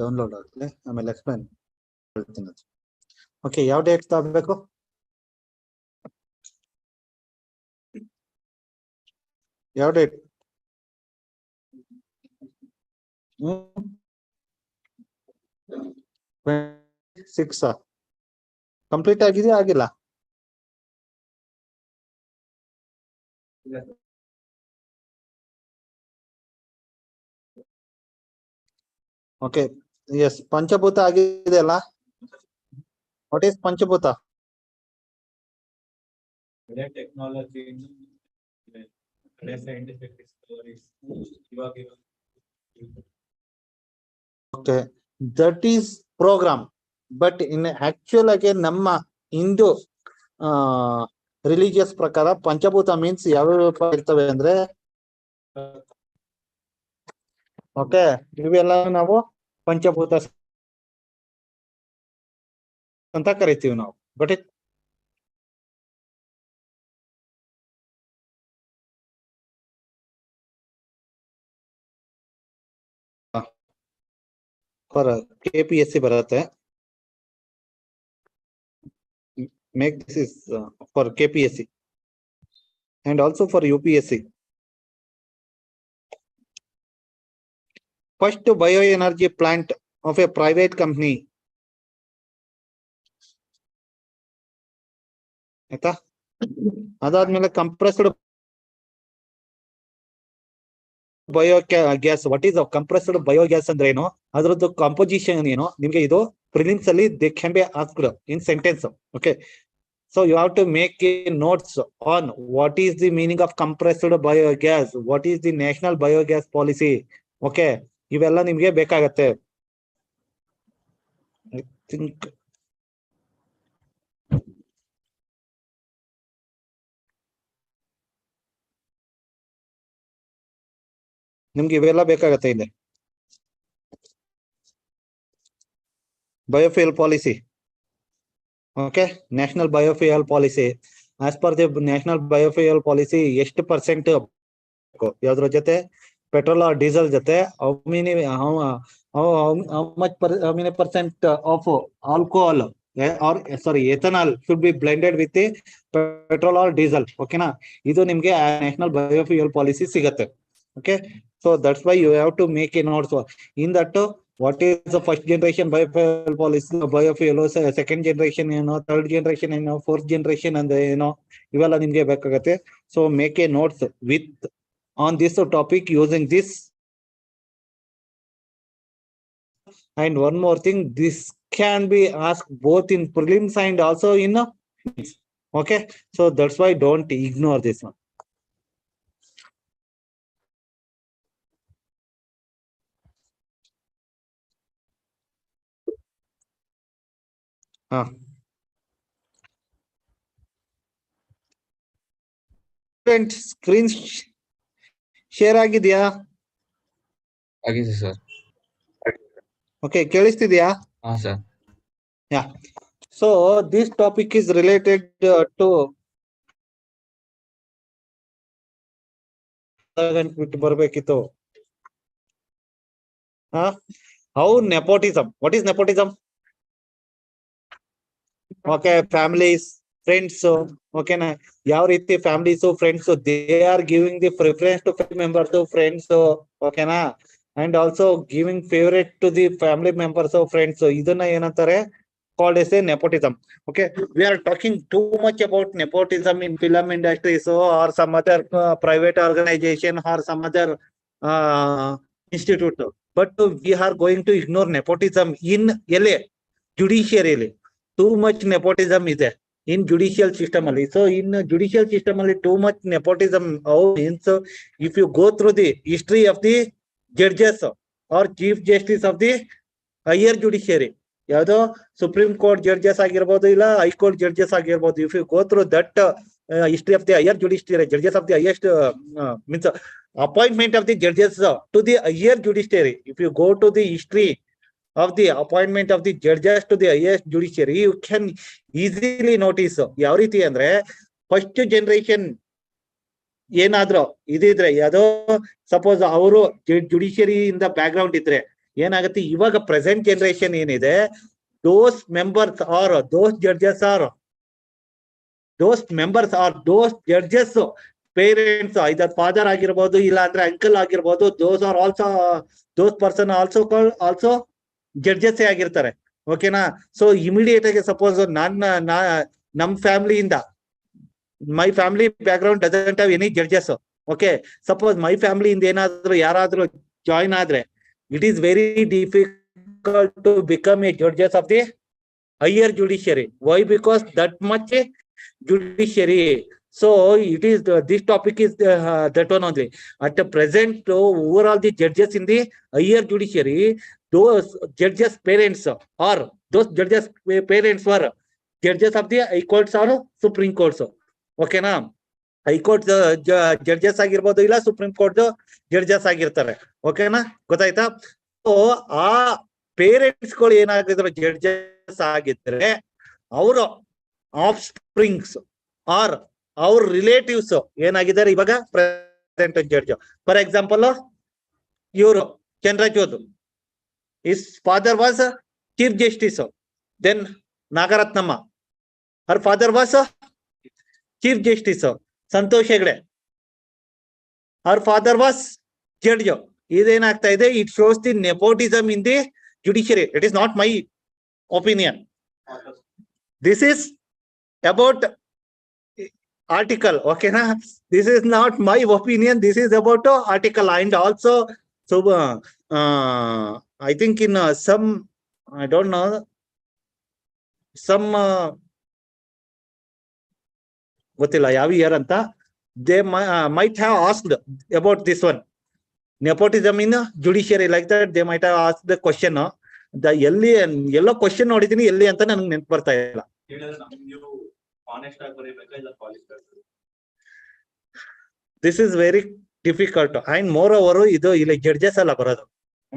Download ಆಗಲಿ ಆಮೇಲೆ explain ಹೇಳ್ತೀನಿ. ಓಕೆ, ಯಾವ ಡೇಟ್ ತಗೋಬೇಕು? ಯಾವ ಡೇಟ್? 6 ಕಂಪ್ಲೀಟ್ ಆಗಿದೆಯಾ ಆಗಿಲ್ಲ? ಓಕೆ, ಎಸ್, ಪಂಚಭೂತ ಆಗಿದೆಯಲ್ಲ? ವಾಟ್ ಈಸ್ ಪಂಚಭೂತ? Technology, scientific discoveries. Okay, that is program, but in actual again ನಮ್ಮ ಹಿಂದೂ ರಿಲಿಜಿಯಸ್ ಪ್ರಕಾರ ಪಂಚಭೂತ ಮೀನ್ಸ್ ಯಾವ ಇರ್ತವೆ ಅಂದ್ರೆ, ಓಕೆ, ಇವೆಲ್ಲ ನಾವು ಪಂಚಭೂತ ಅಂತ ಕರಿತೀವಿ ನಾವು. ಬಟ್ ಫಾರ್ KPSC ಬರುತ್ತೆ. Make this is for KPSC and also for UPSC. First bioenergy plant of a private company. ಆಯ್ತಾ? ಅದಾದ್ಮೇಲೆ compressed biogas. What is compressed biogas ಅಂದ್ರೆ ಏನು, ಅದರದ್ದು ಕಾಂಪೋಸಿಷನ್ ಏನು, ನಿಮ್ಗೆ ಇದು ಪ್ರಿಲಿಮ್ಸ್ ಅಲ್ಲಿ they can be asked in sentence. Okay, so you have to make a notes on what is the meaning of compressed biogas, what is the national biogas policy. Okay, ಇವೆಲ್ಲ ನಿಮ್ಗೆ ಬೇಕಾಗತ್ತೆ. I think ನಿಮ್ಗೆ ಇವೆಲ್ಲ ಬೇಕಾಗತ್ತೆ ಇಲ್ಲಿ. Biofuel policy. Okay, national biofuel policy. As per the national biofuel policy ಎಷ್ಟು percent ಯಾವ್ದ್ರ ಜೊತೆ, ಪೆಟ್ರೋಲ್ ಆರ್ ಡೀಸೆಲ್ ಜೊತೆ how many percent of alcohol or sorry ethanol should be blended with the petrol or diesel. ಓಕೆನಾ, ಇದು ನಿಮ್ಗೆ national biofuel policy ಸಿಗತ್ತೆ. Okay, so that's why you have to make a note in that. What is the first generation biofuel policy, biofuel, second generation, third generation, fourth generation, and ಇವೆಲ್ಲ ನಿಮ್ಗೆ ಬೇಕಾಗತ್ತೆ. So make a notes with on this topic using this. And one more thing, this can be asked both in prelims and also in okay, so that's why don't ignore this one. Screen share ಆಗಿದೆಯಾ? ಆಗಿದೆ sir. Okay, ಕೇಳಿಸ್ತಿದ್ಯಾ? ಹಾ ಸರ್. Yeah, so this topic is related to ಬಿಟ್ಟು ಬರ್ಬೇಕಿತ್ತು. How nepotism, what is nepotism? Okay, families, friends, ಓಕೆನಾ, ಯಾವ ರೀತಿ families, friends, they are giving the preference to family members, friends, ಓಕೆನಾ, and also giving favourite to the family members, friends. ಇದನ್ನ ಏನಂತಾರೆ, called as a nepotism. Okay, we are talking too much about nepotism in film industry, so or some other private organization or some other institute, but we are going to ignore nepotism in LA judiciary. Too much nepotism is there in judicial system only. So in judicial system only too much nepotism means, if you go through the history of the judges or chief justice of the higher judiciary, ಯಾವ್ದೋ supreme court judges ಆಗಿರ್ಬೋದು, ಇಲ್ಲ high court judges ಆಗಿರ್ಬೋದು, if you go through that history of the higher judiciary, judges of the highest means appointment of the judges to the higher judiciary, if you go to the history of the appointment of the judges to the highest judiciary, you can easily notice ಯಾವ ರೀತಿ ಅಂದ್ರೆ, first generation ಏನಾದ್ರು ಇದಿದ್ರೆ, ಯಾವ್ದೋ suppose ಅವರು judiciary ಇಂದ back ground ಇದ್ರೆ, ಏನಾಗುತ್ತೆ ಇವಾಗ ಪ್ರೆಸೆಂಟ್ ಜನರೇಷನ್ ಏನಿದೆ, those members or those judges are those members or those judges parents, either father ಆಗಿರ್ಬೋದು ಇಲ್ಲ ಅಂದ್ರೆ ಅಂಕಲ್ ಆಗಿರ್ಬೋದು, those are also those person also called also judges ಆಗಿರ್ತಾರೆ. ಓಕೆನಾ? ಸೊ ಇಮಿಡಿಯೇಟ್ ಆಗಿ ಸಪೋಸ್ ನಮ್ ಫ್ಯಾಮಿಲಿಯಿಂದ, my family background doesn't have any judges. Okay, suppose my ಫ್ಯಾಮಿಲಿಯಿಂದ ಏನಾದ್ರು ಯಾರಾದ್ರೂ ಜಾಯಿನ್ ಆದ್ರೆ, it is very difficult to become a judges of the higher judiciary. Why? Because that much judiciary. So it is this topic is that one only. At the present, overall the judges in the higher judiciary, those judges parents or those judges parents were judges of the high courts or supreme courts. Okay na? High court judges ಆಗಿರ್ಬೋದು ಇಲ್ಲ supreme court judges ಆಗಿರ್ತಾರೆ. ಓಕೆನಾ? ಗೊತ್ತಾಯ್ತಾ? So ಆ parents ಗಳು ಏನಾಗಿದ್ರು judges ಆಗಿದ್ರೆ, ಅವರು of springs R ಅವ್ರ ರಿಲೇಟಿವ್ಸ್ ಏನಾಗಿದ್ದಾರೆ ಇವಾಗ ಪ್ರೆಸೆಂಟ್ ಜಡ್ಜ್. ಫಾರ್ ಎಕ್ಸಾಂಪಲ್, ಇವರು Chandrachud, his father was chief justice. Then Nagaratnama, her father was chief justice. Santosh Hegde, her father was judge. ಇದೇನಾಗ್ತಾ ಇದೆ, it shows the nepotism in the judiciary. It is not my opinion. This is about article. Okay na? This is not my opinion, this is about article. And also so I think in some, I don't know, some ಗೊತ್ತಿಲ್ಲ ಯಾವ year ಅಂತ, they might have asked about this one, nepotism in judiciary, like that they might have asked the question. ಎಲ್ಲಿ ಎಲ್ಲೋ question ನೋಡಿದೀನಿ, ಎಲ್ಲಿ ಅಂತ ನನಗೆ ನೆನಪು ಬರ್ತಾ ಇಲ್ಲ. This is very difficult, and moreover ಇದು ಇಲ್ಲಿ ಜಡ್ಜಸ್ ಅಲ್ಲ ಬರೋದು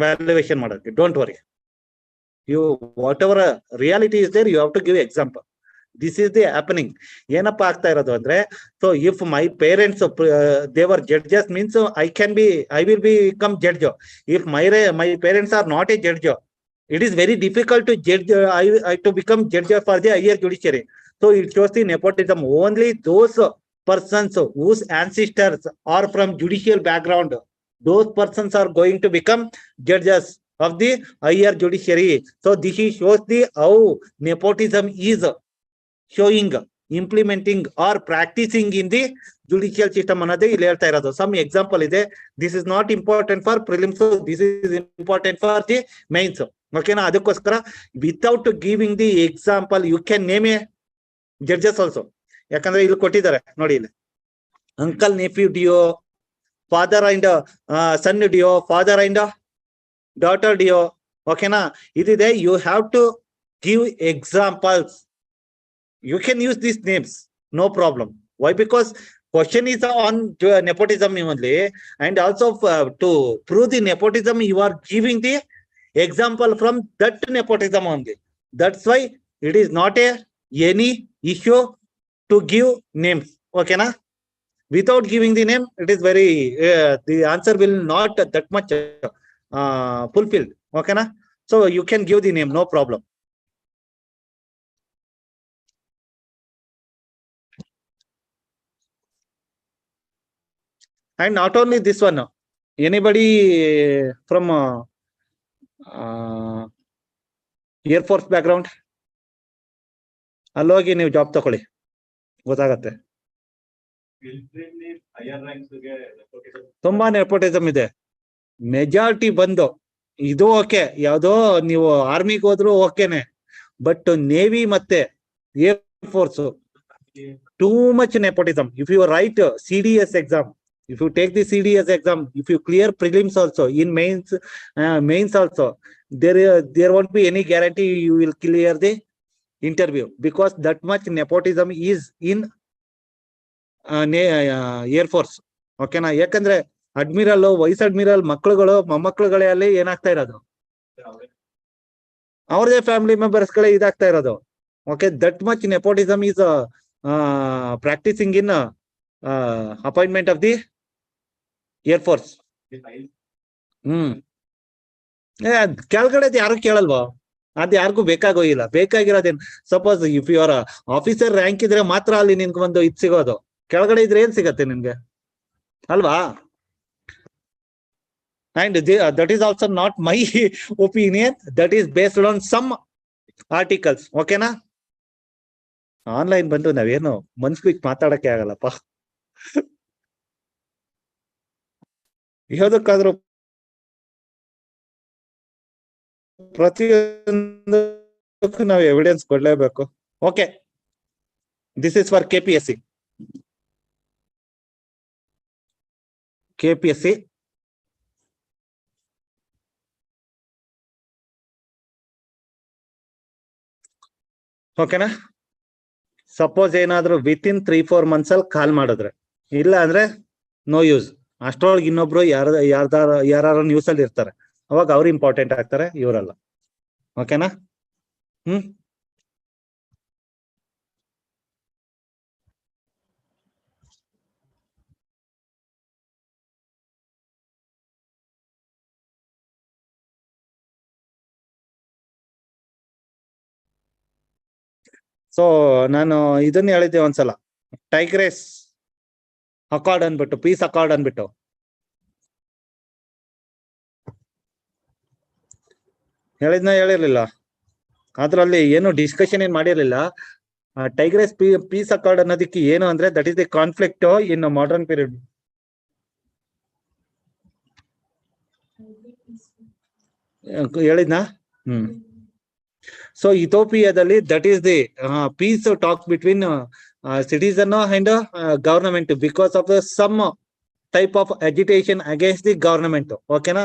ವ್ಯಾಲ್ಯೂಯೇಷನ್ ಮಾಡೋಕೆ. Don't worry, you whatever reality is there, you have to give example. This is the happening. ಏನಪ್ಪ ಆಗ್ತಾ ಇರೋದು ಅಂದ್ರೆ, so if my parents they were judges, means I will become judge. If my parents are not a judge, it is very difficult to judge. I to become judge for the higher judiciary. So it shows the nepotism. Only those persons whose ancestors are from judicial background, those persons are going to become judges of the higher judiciary. So this shows the how nepotism is showing, implementing or practicing in the judicial system ಅನ್ನೋದೇ ಇಲ್ಲಿ ಹೇಳ್ತಾ ಇರೋದು. Some example ಇದೆ. This is not important for prelims, this is important for the mains. ಓಕೆನಾ? ಅದಕ್ಕೋಸ್ಕರ without giving the example you can name a judges also. ಯಾಕಂದ್ರೆ ಇಲ್ಲಿ ಕೊಟ್ಟಿದ್ದಾರೆ ನೋಡಿ, ಇಲ್ಲಿ uncle nephew duo, father and son duo, father and daughter duo. ಓಕೆನಾ? ಇದಿದೆ. You have to give examples. You can use these names, no problem. Why? Because question is on nepotism only, and also to prove the nepotism, you are giving the example from that nepotism only. That's why it is not any issue to give names. Okay na? Without giving the name, it is very the answer will not that much fulfilled. Okay na? So you can give the name, no problem. And not only this one, anybody from Air Force background, ಅಲ್ಲೋಗಿ ನೀವು job ತಗೊಳ್ಳಿ, ಗೊತ್ತಾಗತ್ತೆ. ತುಂಬಾ nepotism ಇದೆ. Majority ಬಂದು ಇದು okay, ಯಾವ್ದೋ ನೀವು ಆರ್ಮಿಗೆ ಹೋದ್ರು ಓಕೆನೆ, ಬಟ್ ನೇವಿ ಮತ್ತೆ air force too much nepotism. If you write CDS exam, if you take the CDS exam, if you clear prelims also, in mains also, there won't be any guarantee you will clear the interview, because that much nepotism is in Air Force. Okay na? ಯಾಕಂದ್ರೆ admiral, wise admiral ಮಕ್ಕಳುಗಳು ಮೊಮ್ಮಕ್ಕಳುಗಳೇ ಅಲ್ಲಿ ಏನಾಗ್ತಾ ಇರೋದು, ಅವ್ರದೇ family members ಗಳೇ ಇದಾಗ್ತಾ ಇರೋದು. Okay, that much nepotism is practicing in appointment of the Air Force. ಕೆಳಗಡೆದ್ ಯಾರು ಕೇಳಲ್ವಾ? ಅದ್ ಯಾರಿಗೂ ಬೇಕಾಗೋಗಿಲ್ಲ. ಬೇಕಾಗಿರೋದೇನ್, suppose if you are officer rank ಇದ್ರೆ ಮಾತ್ರ ಅಲ್ಲಿ ನಿನ್ಗೆ ಒಂದು ಇದ್ ಸಿಗೋದು. ಕೆಳಗಡೆ ಇದ್ರೆ ಏನ್ ಸಿಗತ್ತೆ ನಿನ್ಗೆ, ಅಲ್ವಾ? And that is also not my opinion. That is based on some articles. ಓಕೆನಾ? ಆನ್ಲೈನ್ ಬಂದು ನಾವೇನು ಮನ್ಸ್ಬಿಟ್ ಮಾತಾಡಕ್ಕೆ ಆಗಲ್ಲಪ್ಪ. ಯಾವುದಕ್ಕಾದ್ರೂ ಪ್ರತಿಯೊಂದಕ್ಕೂ ನಾವು ಎವಿಡೆನ್ಸ್ ಕೊಡ್ಲೇಬೇಕು. Okay, this is for KPSC. ಓಕೆನಾ? ಸಪೋಸ್ ಏನಾದ್ರು ವಿತ್ ಇನ್ 3-4 months ಅಲ್ಲಿ ಕಾಲ್ ಮಾಡಿದ್ರೆ, ಇಲ್ಲ ಅಂದ್ರೆ ನೋ ಯೂಸ್. ಅಷ್ಟರೊಳಗೆ ಇನ್ನೊಬ್ರು ಯಾರು ನ್ಯೂಸ್ ಅಲ್ಲಿ ಇರ್ತಾರೆ, ಅವಾಗ ಅವ್ರು ಇಂಪಾರ್ಟೆಂಟ್ ಆಗ್ತಾರೆ, ಇವರಲ್ಲ. ಓಕೆನಾ? ಸೊ ನಾನು ಇದನ್ನ ಹೇಳಿದ್ದೆ ಒಂದ್ಸಲ, ಟೈಗ್ರೆಸ್ ಅಕಾರ್ಡ್ ಅನ್ಬಿಟ್ಟು, ಪೀಸ್ ಅಕಾರ್ಡ್ ಅನ್ಬಿಟ್ಟು. ಹೇಳಿರ್ಲಿಲ್ಲ, ಅದ್ರಲ್ಲಿ ಏನು ಡಿಸ್ಕಷನ್ ಏನ್ ಮಾಡಿರ್ಲಿಲ್ಲ. ಟೈಗ್ರೆಸ್ ಪೀಸ್ ಅಕಾರ್ಡ್ ಅನ್ನೋದಕ್ಕೆ ಏನು ಅಂದ್ರೆ, that is the conflict in modern period. ಹೇಳಿದ್ನಾ? ಸೊ ಇಥೋಪಿಯಾದಲ್ಲಿ that is the peace talk between citizen and government because of some type of agitation against the government. ಓಕೆನಾ?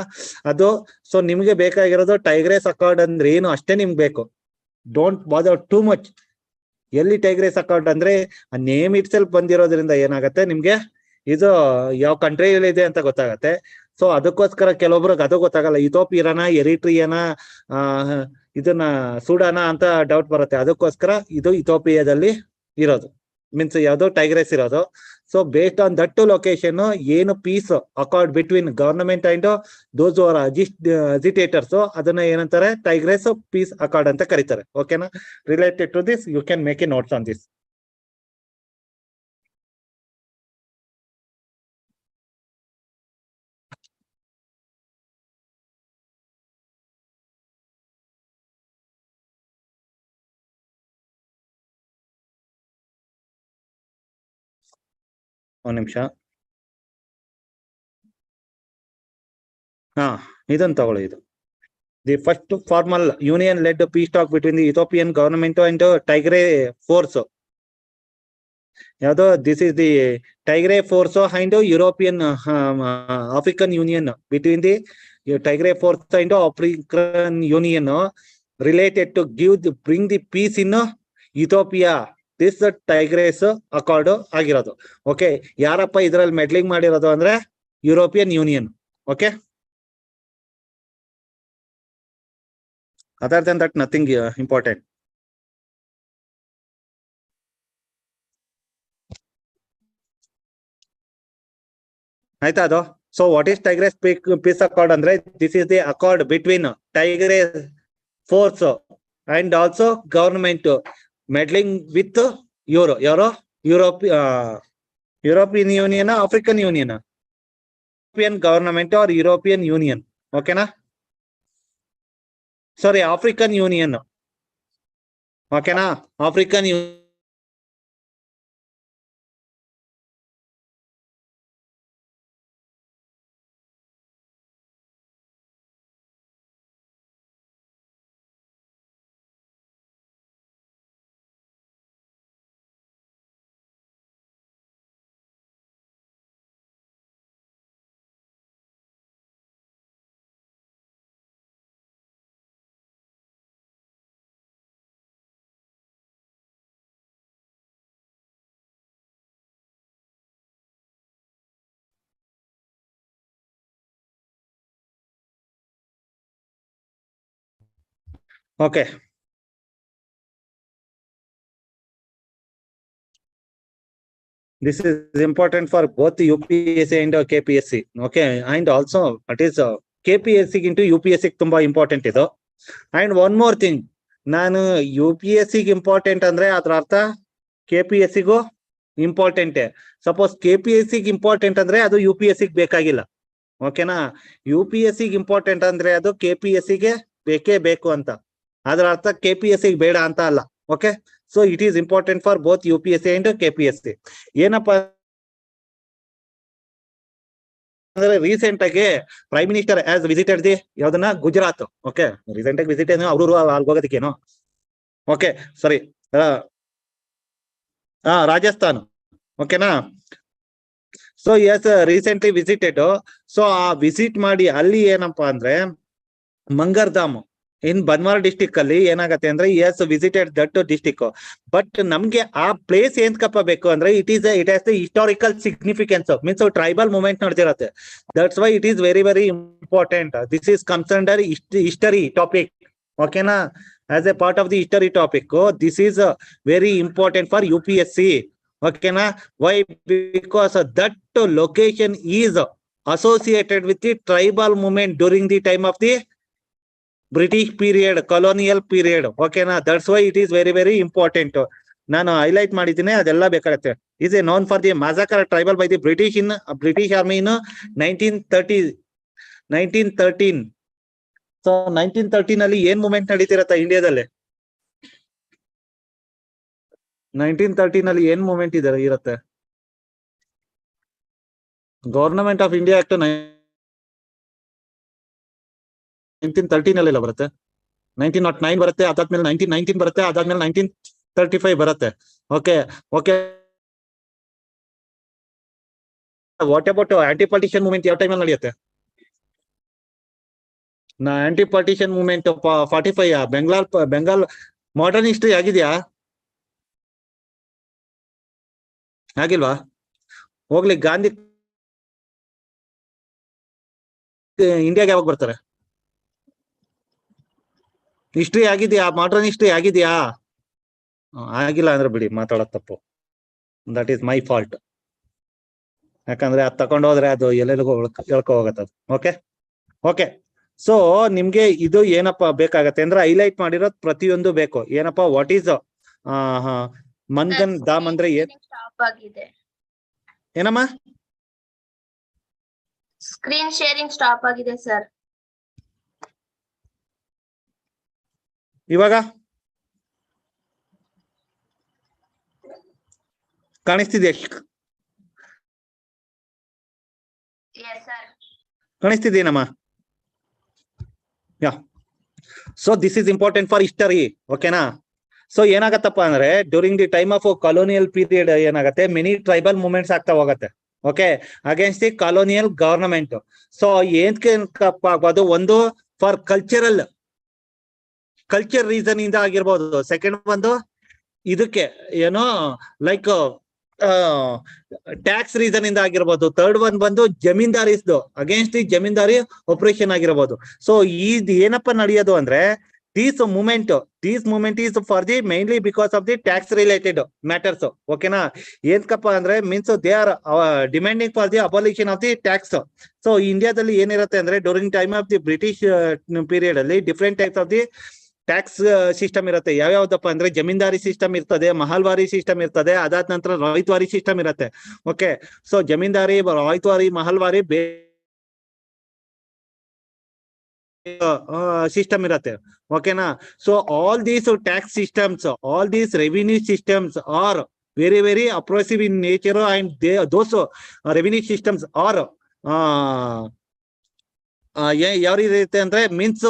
ಅದು ಸೊ ನಿಮ್ಗೆ ಬೇಕಾಗಿರೋದು ಟೈಗ್ರೆಸ್ ಅಕಾರ್ಡ್ ಅಂದ್ರೆ ಏನು ಅಷ್ಟೇ ನಿಮ್ಗೆ ಬೇಕು. Don't bother too much. ಎಲ್ಲಿ ಟೈಗ್ರೆಸ್ ಅಕಾರ್ಡ್ ಅಂದ್ರೆ ಆ ನೇಮ್ ಇಟ್ ಸೆಲ್ಫ್ ಬಂದಿರೋದ್ರಿಂದ ಏನಾಗತ್ತೆ, ನಿಮ್ಗೆ ಇದು ಯಾವ ಕಂಟ್ರಿಯಲ್ಲಿ ಇದೆ ಅಂತ ಗೊತ್ತಾಗತ್ತೆ. ಸೊ ಅದಕ್ಕೋಸ್ಕರ ಕೆಲವೊಬ್ರಿಗೆ ಅದು ಗೊತ್ತಾಗಲ್ಲ, ಇಥೋಪಿಯಾನ, ಎರಿಟ್ರಿಯಾನ, ಇದನ್ನ ಸೂಡಾನ ಅಂತ ಡೌಟ್ ಬರುತ್ತೆ. ಅದಕ್ಕೋಸ್ಕರ ಇದು ಇಥೋಪಿಯಾದಲ್ಲಿ ಇರೋದು, ಮೀನ್ಸ್ ಯಾವ್ದು ಟೈಗ್ರೆಸ್ ಇರೋದು. So based on that location ಏನು peace accord between government and those are agitators, ಅದನ್ನ ಏನಂತಾರೆ, ಟೈಗ್ರೆಸ್ ಪೀಸ್ ಅಕಾರ್ಡ್ ಅಂತ ಕರೀತಾರೆ. ಓಕೆನಾ? Related to this you can make a notes on this. ಒಂದ್ ನಿಮಿಷ. ಇದನ್ನ ತಗೊಳ್ಳಿ. ಇದು the first formal union led peace talk between the Ethiopian government and Tigray force. ಯಾವ್ದು? This is the Tigray force and European African union, between the Tigray force and African union related to bring the peace in Ethiopia. This Tigray accord ಆಗಿರೋದು. Okay, ಯಾರಪ್ಪ ಇದ್ರಲ್ಲಿ meddling ಮಾಡಿರೋದು ಅಂದ್ರೆ European union. Okay, other than that nothing important. ಆಯ್ತಾ ಅದು? So what is Tigray peace accord ಅಂದ್ರೆ, this is the accord between Tigray force and also government meddling with ಯಾರೋ European union, African union, European government or European union. ಓಕೆನಾ? Sorry, African union. ಓಕೆನಾ? African Okay. This is important for both UPSC and KPSC. Okay, and also it is KPSC ಗಿಂಟು UPSC ತುಂಬಾ important ಇದು. And one more thing, ನಾನು UPSC important ಅಂದ್ರೆ ಅದ್ರ ಅರ್ಥ KPSC ಗೂ ಇಂಪಾರ್ಟೆಂಟೇ. Suppose KPSC important ಅಂದ್ರೆ ಅದು UPSC ಬೇಕಾಗಿಲ್ಲ. ಓಕೆನಾ? UPSC ಇಂಪಾರ್ಟೆಂಟ್ ಅಂದ್ರೆ ಅದು KPSC ಗೆ ಬೇಕೇ ಬೇಕು ಅಂತ. ಅದ್ರ ಅರ್ಥ KPSC ಬೇಡ ಅಂತ ಅಲ್ಲ. Okay, so it is important for both UPSC and KPSC. ಏನಪ್ಪಾ ಅಂದ್ರೆ ರೀಸೆಂಟ್ ಆಗಿ prime minister has visited the ಯಾವ್ದನ್ನ ಗುಜರಾತ್. ಓಕೆ, ರೀಸೆಂಟ್ ಆಗಿ ವಿಸಿಟ್ ಅವರು ಅಲ್ಲಿ ಹೋಗೋದಕ್ಕೇನು. ಓಕೆ, ಸರಿ, ರಾಜಸ್ಥಾನ್. ಓಕೆನಾ? So yes, recently visited. So ಆ ವಿಸಿಟ್ ಮಾಡಿ ಅಲ್ಲಿ ಏನಪ್ಪಾ ಅಂದ್ರೆ ಮಂಗರ್ಧಾಮ್ ಇನ್ ಬನ್ವಾರ್ ಡಿಸ್ಟಿಕ್ ಅಲ್ಲಿ ಏನಾಗತ್ತೆ ಅಂದ್ರೆ as visited that district. But ನಮ್ಗೆ ಆ ಪ್ಲೇಸ್ ಏನ್ಕಪ್ಪ ಬೇಕು ಅಂದ್ರೆ it has the historical significance, means tribal movement ನಡೆದಿರತ್ತೆ. That's why it is very very important. This is concerned history topic. ಓಕೆನಾ? As a part of the history topic, this is very important for UPSC. ಓಕೆನಾ? Why? Because that location is associated with the tribal movement during the time of the British period, colonial period. ಓಕೆನಾ? That's why it is very very important. ನಾನು highlight ಮಾಡಿದ್ದೀನಿ, ಅದೆಲ್ಲ ಬೇಕಾಗತ್ತೆ. Is a known for the massacre tribal by the British army in 1913. So 1913 ಅಲ್ಲಿ ಏನ್ movement ನಡೀತಿರತ್ತ ಇಂಡಿಯಾದಲ್ಲಿ? 1913 ಅಲ್ಲಿ ಏನ್ ಮೂವ್ಮೆಂಟ್ ಇರತ್ತೆ? ಗವರ್ನಮೆಂಟ್ ಆಫ್ ಇಂಡಿಯಾ ಆಕ್ಟ್ 1913 ಅಲ್ಲೆಲ್ಲ ಬರುತ್ತೆ. 1909 ಬರುತ್ತೆ, ಅದಾದ್ಮೇಲೆ 1919 ಬರುತ್ತೆ, ಅದಾದ್ಮೇಲೆ 1935 ಬರುತ್ತೆ. Okay okay. What about anti partition movement ಯಾವ ಟೈಮಲ್ಲಿ ನಡೆಯುತ್ತೆ? Anti partition movement 45 Bengal modern history ಆಗಿದ್ಯಾ? ಆಗಿಲ್ವಾ? ಹೋಗ್ಲಿ, ಗಾಂಧಿ ಇಂಡಿಯಾಗೆ ಯಾವಾಗ ಬರ್ತಾರೆ? ಹಿಸ್ಟ್ರಿ ಆಗಿದ್ಯಾ? ಮಾಡರ್ನ್ ಹಿಸ್ಟ್ರಿ ಆಗಿದ್ಯಾ? ಆಗಿಲ್ಲ ಅಂದ್ರೆ ಬಿಡಿ, ಮಾತಾಡೋದು ತಪ್ಪು. That is my fault. ಯಾಕಂದ್ರೆ ಅದು ತಗೊಂಡೋದ್ರೆ ಅದು ಎಲ್ಲೆಲ್ಲಿಗೂ ಹೇಳ್ಕೊ ಹೋಗತ್ತದು. Okay okay. ಸೊ ನಿಮ್ಗೆ ಇದು ಏನಪ್ಪಾ ಬೇಕಾಗತ್ತೆ ಅಂದ್ರೆ ಹೈಲೈಟ್ ಮಾಡಿರೋದು ಪ್ರತಿಯೊಂದು ಬೇಕು. ಏನಪ್ಪಾ, ವಾಟ್ ಈಸ್ ಮನ್ಗನ್ ಧಾಮ್ ಅಂದ್ರೆ ಏನಮ್ಮ? ಸ್ಕ್ರೀನ್ ಶೇರಿಂಗ್ ಸ್ಟಾಪ್ ಆಗಿದೆ ಸರ್. ಇವಾಗ ಕಾಣಿಸ್ತಿದ್ಯಾ? ಕಾಣಿಸ್ತಿದ್ದೀನಮ್ಮ? Yeah. So this is important for history. ಓಕೆನಾ? ಸೊ ಏನಾಗತ್ತಪ್ಪ ಅಂದ್ರೆ during the time of colonial period ಏನಾಗತ್ತೆ, ಮೆನಿ ಟ್ರೈಬಲ್ ಮೂವ್ಮೆಂಟ್ಸ್ ಆಗ್ತಾ ಹೋಗತ್ತೆ. Okay, against the colonial government. So ಏನ್ಕಪ್ಪ ಆಗೋದು? ಒಂದು ಫಾರ್ ಕಲ್ಚರ್ ರೀಸನ್ ಇಂದ ಆಗಿರ್ಬೋದು. ಸೆಕೆಂಡ್ ಒಂದು ಇದಕ್ಕೆ ಏನೋ ಲೈಕ್ ಟ್ಯಾಕ್ಸ್ ರೀಸನ್ ಇಂದ ಆಗಿರ್ಬೋದು. ಥರ್ಡ್ ಒನ್ ಬಂದು ಜಮೀನ್ದಾರಿಸ್ದು ಅಗೇನ್ಸ್ಟ್ ದಿ ಜಮೀನ್ದಾರಿ ಆಪರೇಷನ್ ಆಗಿರ್ಬೋದು. ಸೊ ಇದು ಏನಪ್ಪ ನಡೆಯೋದು ಅಂದ್ರೆ this movement is for the mainly because of the tax related matters. ಓಕೆನಾ? ಏನ್ಕಪ್ಪ ಅಂದ್ರೆ means they are demanding for the abolition of the tax. So ಇಂಡಿಯಾದಲ್ಲಿ ಏನಿರುತ್ತೆ ಅಂದ್ರೆ during time of the British period ಅಲ್ಲಿ different types of the tax system ಇರುತ್ತೆ. ಯಾವ್ಯಾವ್ದಪ್ಪ ಅಂದ್ರೆ ಜಮೀನ್ದಾರಿ ಸಿಸ್ಟಮ್ ಇರ್ತದೆ, ಮಹಲ್ವಾರಿ ಸಿಸ್ಟಮ್ ಇರ್ತದೆ, ಅದಾದ ನಂತರ ರಾಯ್ತವಾರಿ ಸಿಸ್ಟಮ್ ಇರುತ್ತೆ. Okay, so Zamindari, Ryotwari, Mahalwari system ಇರತ್ತೆ. ಓಕೆನಾ? So all these tax systems, all these revenue systems are very very oppressive in nature and those revenue systems are ಯಾವ ರೀತಿ ಇರುತ್ತೆ ಅಂದ್ರೆ means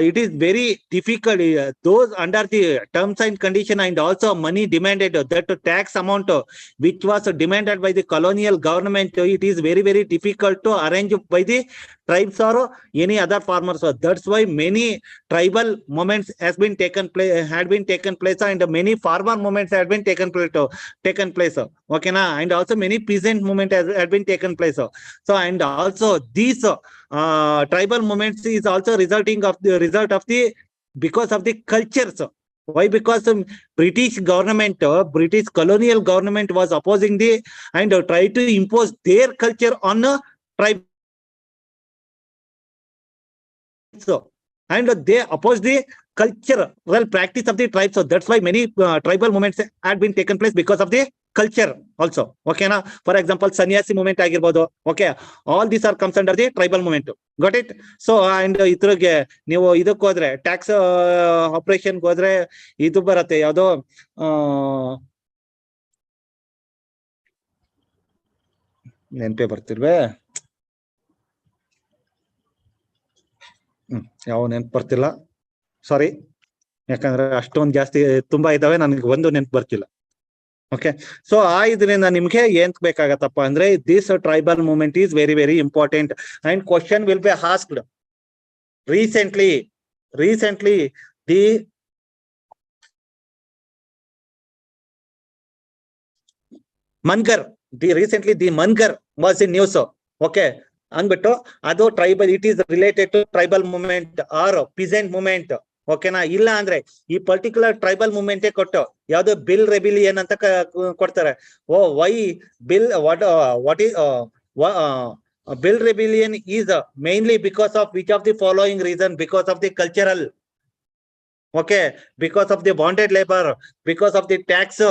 it is very difficult those under the terms and condition and also money demanded that tax amount which was demanded by the colonial government. It is very very difficult to arrange by the tribes or any other farmers. That's why many tribal movements had been taken place and many farmer movements had been taken place. Okay na? And also many peasant movement had been taken place. So and also these tribal movements is also result of the because of the cultures. Why? Because British colonial government was opposing the and tried to impose their culture on tribe and they oppose the cultural practice of the tribe. So that's why many tribal movements had been taken place because of the culture also. Okay na, for example sannyasi movement ಆಗಿರ್ಬೋದು. Okay, all these are comes under the tribal movement. Got it? So and ಇದ್ರಿಗೆ ನೀವು ಇದಕ್ಕೆ ಹೋದ್ರೆ tax operation ಹೋದ್ರೆ ಇದು ಬರುತ್ತೆ, ಯಾವ್ದೋ ನೆನಪೇ ಬರ್ತಿಲ್ವೇ, ಯಾವ ನೆನಪು ಬರ್ತಿಲ್ಲ, ಸಾರಿ. ಯಾಕಂದ್ರೆ ಅಷ್ಟೊಂದು ಜಾಸ್ತಿ ತುಂಬಾ ಇದಾವೆ, ನನಗೆ ಒಂದು ನೆನಪು ಬರ್ತಿಲ್ಲ. ಓಕೆ, ಸೊ ಆ ಇದರಿಂದ ನಿಮ್ಗೆ ಏನ್ ಬೇಕಾಗತ್ತಪ್ಪ ಅಂದ್ರೆ this tribal movement is very very important and question will be asked. recently the Mangar was in news. Okay, ಅಂದ್ಬಿಟ್ಟು ಅದು tribal, it is related to tribal movement or peasant movement. ಓಕೆನಾ, ಇಲ್ಲ ಅಂದ್ರೆ ಈ ಪರ್ಟಿಕ್ಯುಲರ್ ಟ್ರೈಬಲ್ ಮೂವ್ಮೆಂಟೇ ಕೊಟ್ಟು ಯಾವ್ದೋ bill rebellion ಅಂತ ಕೊಡ್ತಾರೆ. ಓ ವೈ ಬಿಲ್ ವಾಟ್ ಈ bill rebellion is mainly because of which of the following reason? Because of the cultural, okay, because of the bonded labor, because of the tax,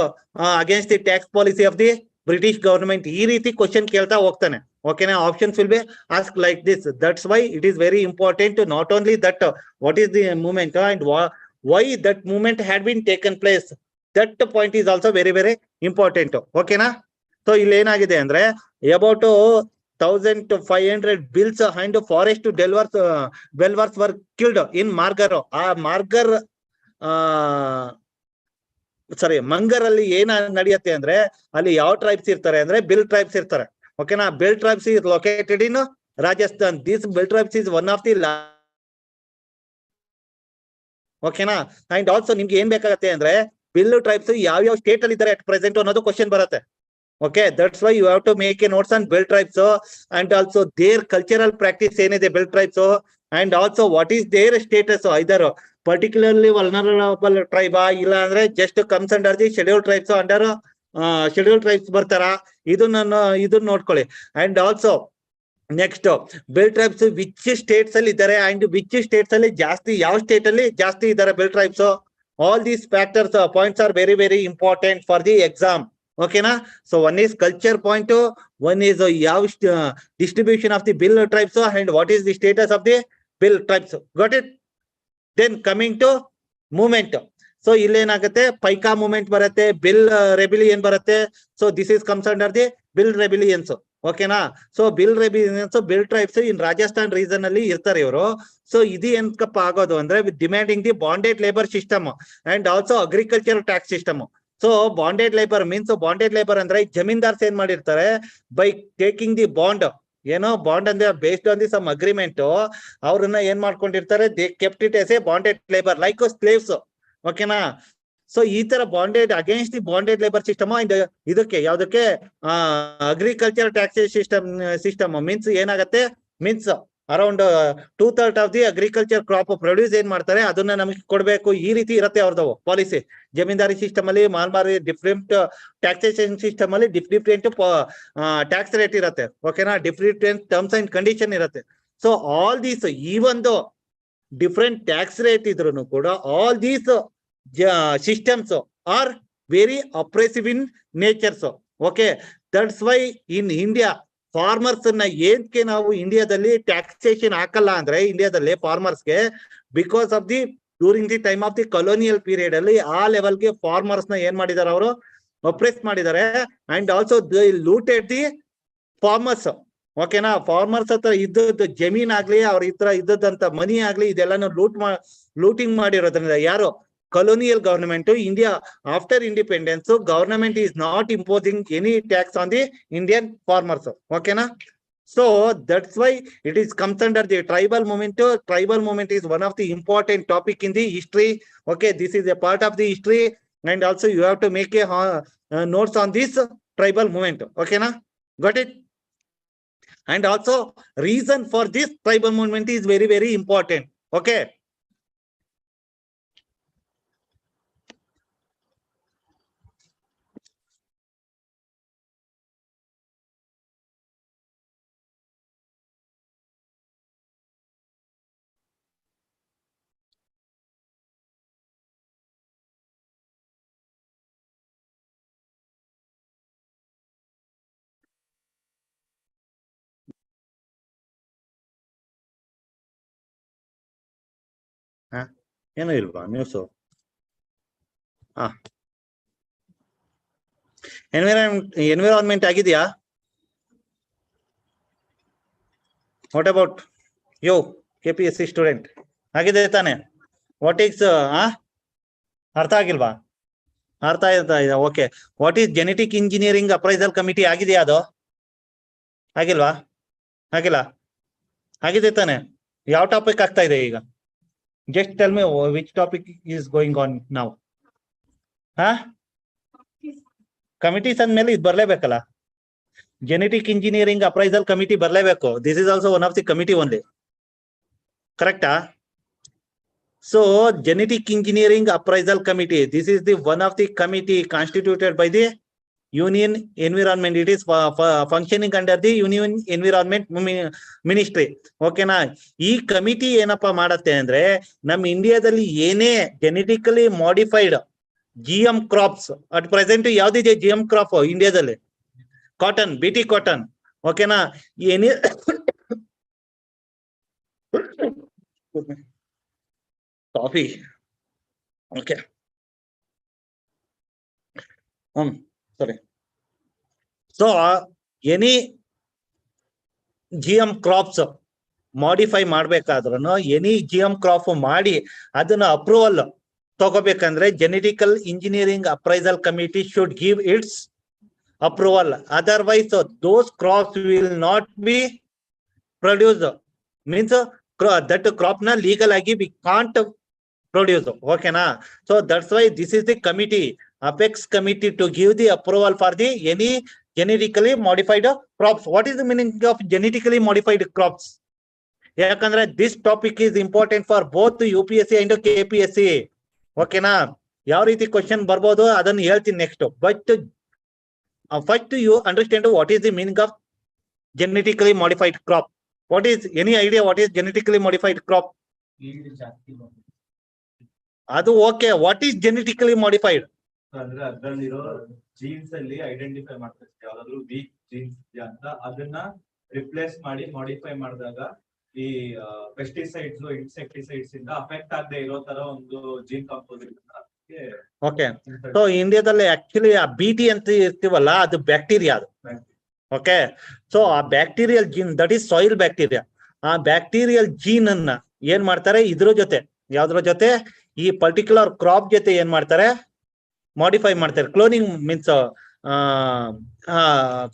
against the tax policy of the British government. ಈ ರೀತಿ question ಕೇಳ್ತಾ ಹೋಗ್ತಾನೆ. Okay, now options will be asked like this. That's why it is very important to not only that what is the movement and why that movement had been taken place. That point is also very very important. Okay na? So ಇಲ್ಲಿ ಏನಾಗಿದೆ ಅಂದ್ರೆ about 1,500 bills and forest dwellers were killed in ಮಂಗರಲ್ಲಿ ಏನ ನಡೆಯುತ್ತೆ ಅಂದ್ರೆ ಅಲ್ಲಿ ಯಾವ tribes ಇರ್ತಾರೆ ಅಂದ್ರೆ ಬಿಲ್ ಟ್ರೈಬ್ಸ್ ಇರ್ತಾರೆ. ಓಕೆನಾ, bill tribes is located in Rajasthan. This bill tribes is one of the ಓಕೆನಾ. ಅಂಡ್ ಆಲ್ಸೋ ನಿಮ್ಗೆ ಏನ್ ಬೇಕಾಗತ್ತೆ ಅಂದ್ರೆ ಬಿಲ್ ಟ್ರೈಬ್ಸ್ ಯಾವ ಸ್ಟೇಟ್ ಅಲ್ಲಿ ಇದ್ದಾರೆ ಅಟ್ ಪ್ರೆಸೆಂಟ್ ಅನ್ನೋದು ಕ್ವಶನ್ ಬರುತ್ತೆ. Okay, that's why you have to make a notes on bill tribes and also their cultural practice ಏನಿದೆ bill tribes, and also what is their status, either particularly vulnerable tribe ಇಲ್ಲ ಅಂದ್ರೆ just comes under the scheduled tribes under scheduled tribes ಬರ್ತಾರ, ಇದನ್ನ ನೋಡ್ಕೊಳ್ಳಿ. And also next bill tribes which states ಅಲ್ಲಿ ಇದ್ದಾರೆ and which states ಅಲ್ಲಿ ಜಾಸ್ತಿ, ಯಾವ ಸ್ಟೇಟ್ ಅಲ್ಲಿ ಜಾಸ್ತಿ ಇದ್ದಾರೆ bill tribes. All these factors points are very very important for the exam. Okay na? So one is culture point, one is distribution of the bill tribes and what is the status of the bill tribes. Got it? Then coming to movement. So illenagate paika movement baratte, bill rebellion baratte. So this is comes under the bill rebellions. Okay na? So bill rebellions, bill tribes in Rajasthan region alli irtare iವರು. So ಇದು ಏನಕ್ಕಪ್ಪ ಆಗೋದು ಅಂದ್ರೆ demanding the bonded labor system and also agricultural tax system. So bonded labour means, bonded labour ಅಂದ್ರೆ ಜಮೀನ್ದಾರ್ಸ್ ಏನ್ ಮಾಡಿರ್ತಾರೆ, by taking the bond, ಏನೋ bond ಅಂದ್ರೆ based on the some agreement, ಅವ್ರನ್ನ ಏನ್ ಮಾಡ್ಕೊಂಡಿರ್ತಾರೆ, they kept it as a bonded labour like slaves. ಓಕೆನಾ. So ಈ ತರ bonded against the bonded labour system and ಇದಕ್ಕೆ ಯಾವ್ದಕ್ಕೆ ಅಗ್ರಿಕಲ್ಚರ್ ಟ್ಯಾಕ್ಸ್ ಸಿಸ್ಟಮ್ ಮೀನ್ಸ್ ಏನಾಗತ್ತೆ, means around 2/3 of the agriculture crop produce ಏನ್ ಮಾಡ್ತಾರೆ ಅದನ್ನ ನಮಗೆ ಕೊಡ್ಬೇಕು, ಈ ರೀತಿ ಇರುತ್ತೆ ಅವ್ರದ್ದು ಪಾಲಿಸಿ. ಜಮೀನ್ದಾರಿ ಸಿಸ್ಟಮ್ ಅಲ್ಲಿ, ಮಾಲ್ಮಾರಿ ಡಿಫ್ರೆಂಟ್ ಟ್ಯಾಕ್ಸೇಷನ್ ಸಿಸ್ಟಮ್ ಅಲ್ಲಿ ಡಿಫ್ರೆಂಟ್ ಟ್ಯಾಕ್ಸ್ ರೇಟ್ ಇರುತ್ತೆ. ಓಕೆನಾ, ಡಿಫ್ರೆಂಟ್ ಟರ್ಮ್ಸ್ ಅಂಡ್ ಕಂಡೀಷನ್ ಇರುತ್ತೆ. ಸೊ ಆಲ್ ದೀಸ್, ಈ ಒಂದು ಡಿಫ್ರೆಂಟ್ ಟ್ಯಾಕ್ಸ್ ರೇಟ್ ಇದ್ರು ಕೂಡ all these systems are very oppressive in natures. Okay, that's why in India farmers ನ ಏನಕ್ಕೆ ನಾವು ಇಂಡಿಯಾದಲ್ಲಿ ಟ್ಯಾಕ್ಸೇಷನ್ ಹಾಕಲ್ಲ ಅಂದ್ರೆ ಇಂಡಿಯಾದಲ್ಲಿ ಫಾರ್ಮರ್ಸ್ಗೆ, because of the during the time of the colonial period ಅಲ್ಲಿ ಆ ಲೆವೆಲ್ಗೆ ಫಾರ್ಮರ್ಸ್ ನ ಏನ್ ಮಾಡಿದಾರೆ, ಅವರು ಅಪ್ರೆಸ್ ಮಾಡಿದ್ದಾರೆ. And also they looted the farmers. ಓಕೆನಾ, ಫಾರ್ಮರ್ಸ್ ಹತ್ರ ಇದ್ದದ್ದು ಜಮೀನ್ ಆಗ್ಲಿ, ಅವ್ರ ಹತ್ರ ಇದ್ದದಂತ ಮನಿ ಆಗ್ಲಿ, ಇದೆಲ್ಲಾನು ಲೂಟಿಂಗ್ ಮಾಡಿರೋದ್ರಿಂದ ಯಾರು, colonial government to India after independence, so government is not imposing any tax on the Indian farmers. Okay na? So that's why it is comes under the tribal movement. Tribal movement is one of the important topic in the history. Okay, this is a part of the history, and also you have to make a notes on this tribal movement. Okay na? Got it? And also reason for this tribal movement is very very important. Okay. ಏನು ಇಲ್ವಾ news? ಹಾ, environment ಆಗಿದೆಯಾ? What about yo KPSC student? ಆಗಿದೆ ತಾನೆ? What is ಅರ್ಥ ಆಗಿಲ್ವಾ? ಅರ್ಥ ಆಯ್ತಾ? Okay. What is genetic engineering appraisal committee ಆಗಿದೆಯಾ? ಅದು ಆಗಿಲ್ವಾ? ಆಗಿಲ್ಲ? ಆಗಿದೆ ತಾನೆ? ಯಾವ ಟಾಪಿಕ್ ಆಗ್ತಾ ಇದೆ ಈಗ? Just tell me which topic is going on now. ಹಾ, ಕಮಿಟೀಸ್ ಅಂದ್ಮೇಲೆ ಇದು ಬರ್ಲೇಬೇಕಲ್ಲ. ಜೆನೆಟಿಕ್ ಇಂಜಿನಿಯರಿಂಗ್ ಅಪ್ರೈಸಲ್ ಕಮಿಟಿ ಬರ್ಲೇಬೇಕು. This is also one of the committee only. ಕರೆಕ್ಟಾ? So genetic engineering appraisal committee, this is the one of the committee constituted by the union environment. It is functioning under the union environment ministry. Okay na? ಈ committee ಏನಪ್ಪಾ ಮಾಡತ್ತೆ ಅಂದ್ರೆ, ನಮ್ಮ ಇಂಡಿಯಾದಲ್ಲಿ ಏನೇ genetically modified GM crops at present ಯಾವ್ದಿದೆ GM crop ಇಂಡಿಯಾದಲ್ಲಿ? Cotton, BT cotton. ಓಕೆನಾ? ಏನೇ ಕಾಫಿ. ಓಕೆ, ಸರಿ. So any GM crops modify ಮಾಡ್ಬೇಕಾದ್ರೂ, ಎನಿ GM ಕ್ರಾಪ್ ಮಾಡಿ ಅದನ್ನ ಅಪ್ರೂವಲ್ ತಗೋಬೇಕಂದ್ರೆ genetical engineering appraisal committee should give its approval. Otherwise those crops will not be produced. Means that crop na legal agi we can't produce. Okay na? So that's why this is the committee, apex committee, to give the approval for the any genetically modified crops. What is the meaning of genetically modified crops? Yakandre this topic is important for both UPSC and KPSC. Okay na? ಯಾವ ರೀತಿ question ಬರ್ಬೋದು ಅದನ್ನ ಹೇಳ್ತೀನಿ next. But first you understand what is the meaning of genetically modified crop. What is, any idea what is genetically modified crop? ಅದು okay. What is genetically modified? ಅಂದ್ರೆ ಅದ್ರಲ್ಲಿರೋ jeans ಅಲ್ಲಿ identify ಮಾಡ್ತಾರೆ ಯಾವ್ದಾದ್ರು ವೀಕ್ ಜೀನ್ಸ್ ಅಂತ, ಅದನ್ನ replace ಮಾಡಿ modify ಮಾಡಿದಾಗ ಈ ಪೆಸ್ಟಿಸೈಡ್ಸ್, ಇನ್ಸೆಕ್ಟಿಸೈಡ್ಸ್ ಇಂದ ಅಫೆಕ್ಟ್ ಆಗದೆ ಇರೋ ತರ ಒಂದು ಜೀನ್ ಕಾಂಪೋಸಿಟ್. ಓಕೆ. ಸೊ ಇಂಡಿಯಾದಲ್ಲಿ ಆಕ್ಚುಲಿ ಆ BT ಅಂತ ಇರ್ತೀವಲ್ಲ, ಅದು ಬ್ಯಾಕ್ಟೀರಿಯಾ ಅದು. ಓಕೆ. ಸೊ ಆ bacterial gene, that is soil bacteria. ಆ ಬ್ಯಾಕ್ಟೀರಿಯಲ್ ಜೀನ್ ಅನ್ನ ಏನ್ ಮಾಡ್ತಾರೆ, ಇದ್ರ ಜೊತೆ, ಯಾವ್ದ್ರ ಜೊತೆ, ಈ ಪರ್ಟಿಕ್ಯುಲರ್ ಕ್ರಾಪ್ ಜೊತೆ ಏನ್ ಮಾಡ್ತಾರೆ, ಮಾಡಿಫೈ ಮಾಡ್ತಾರೆ. Cloning means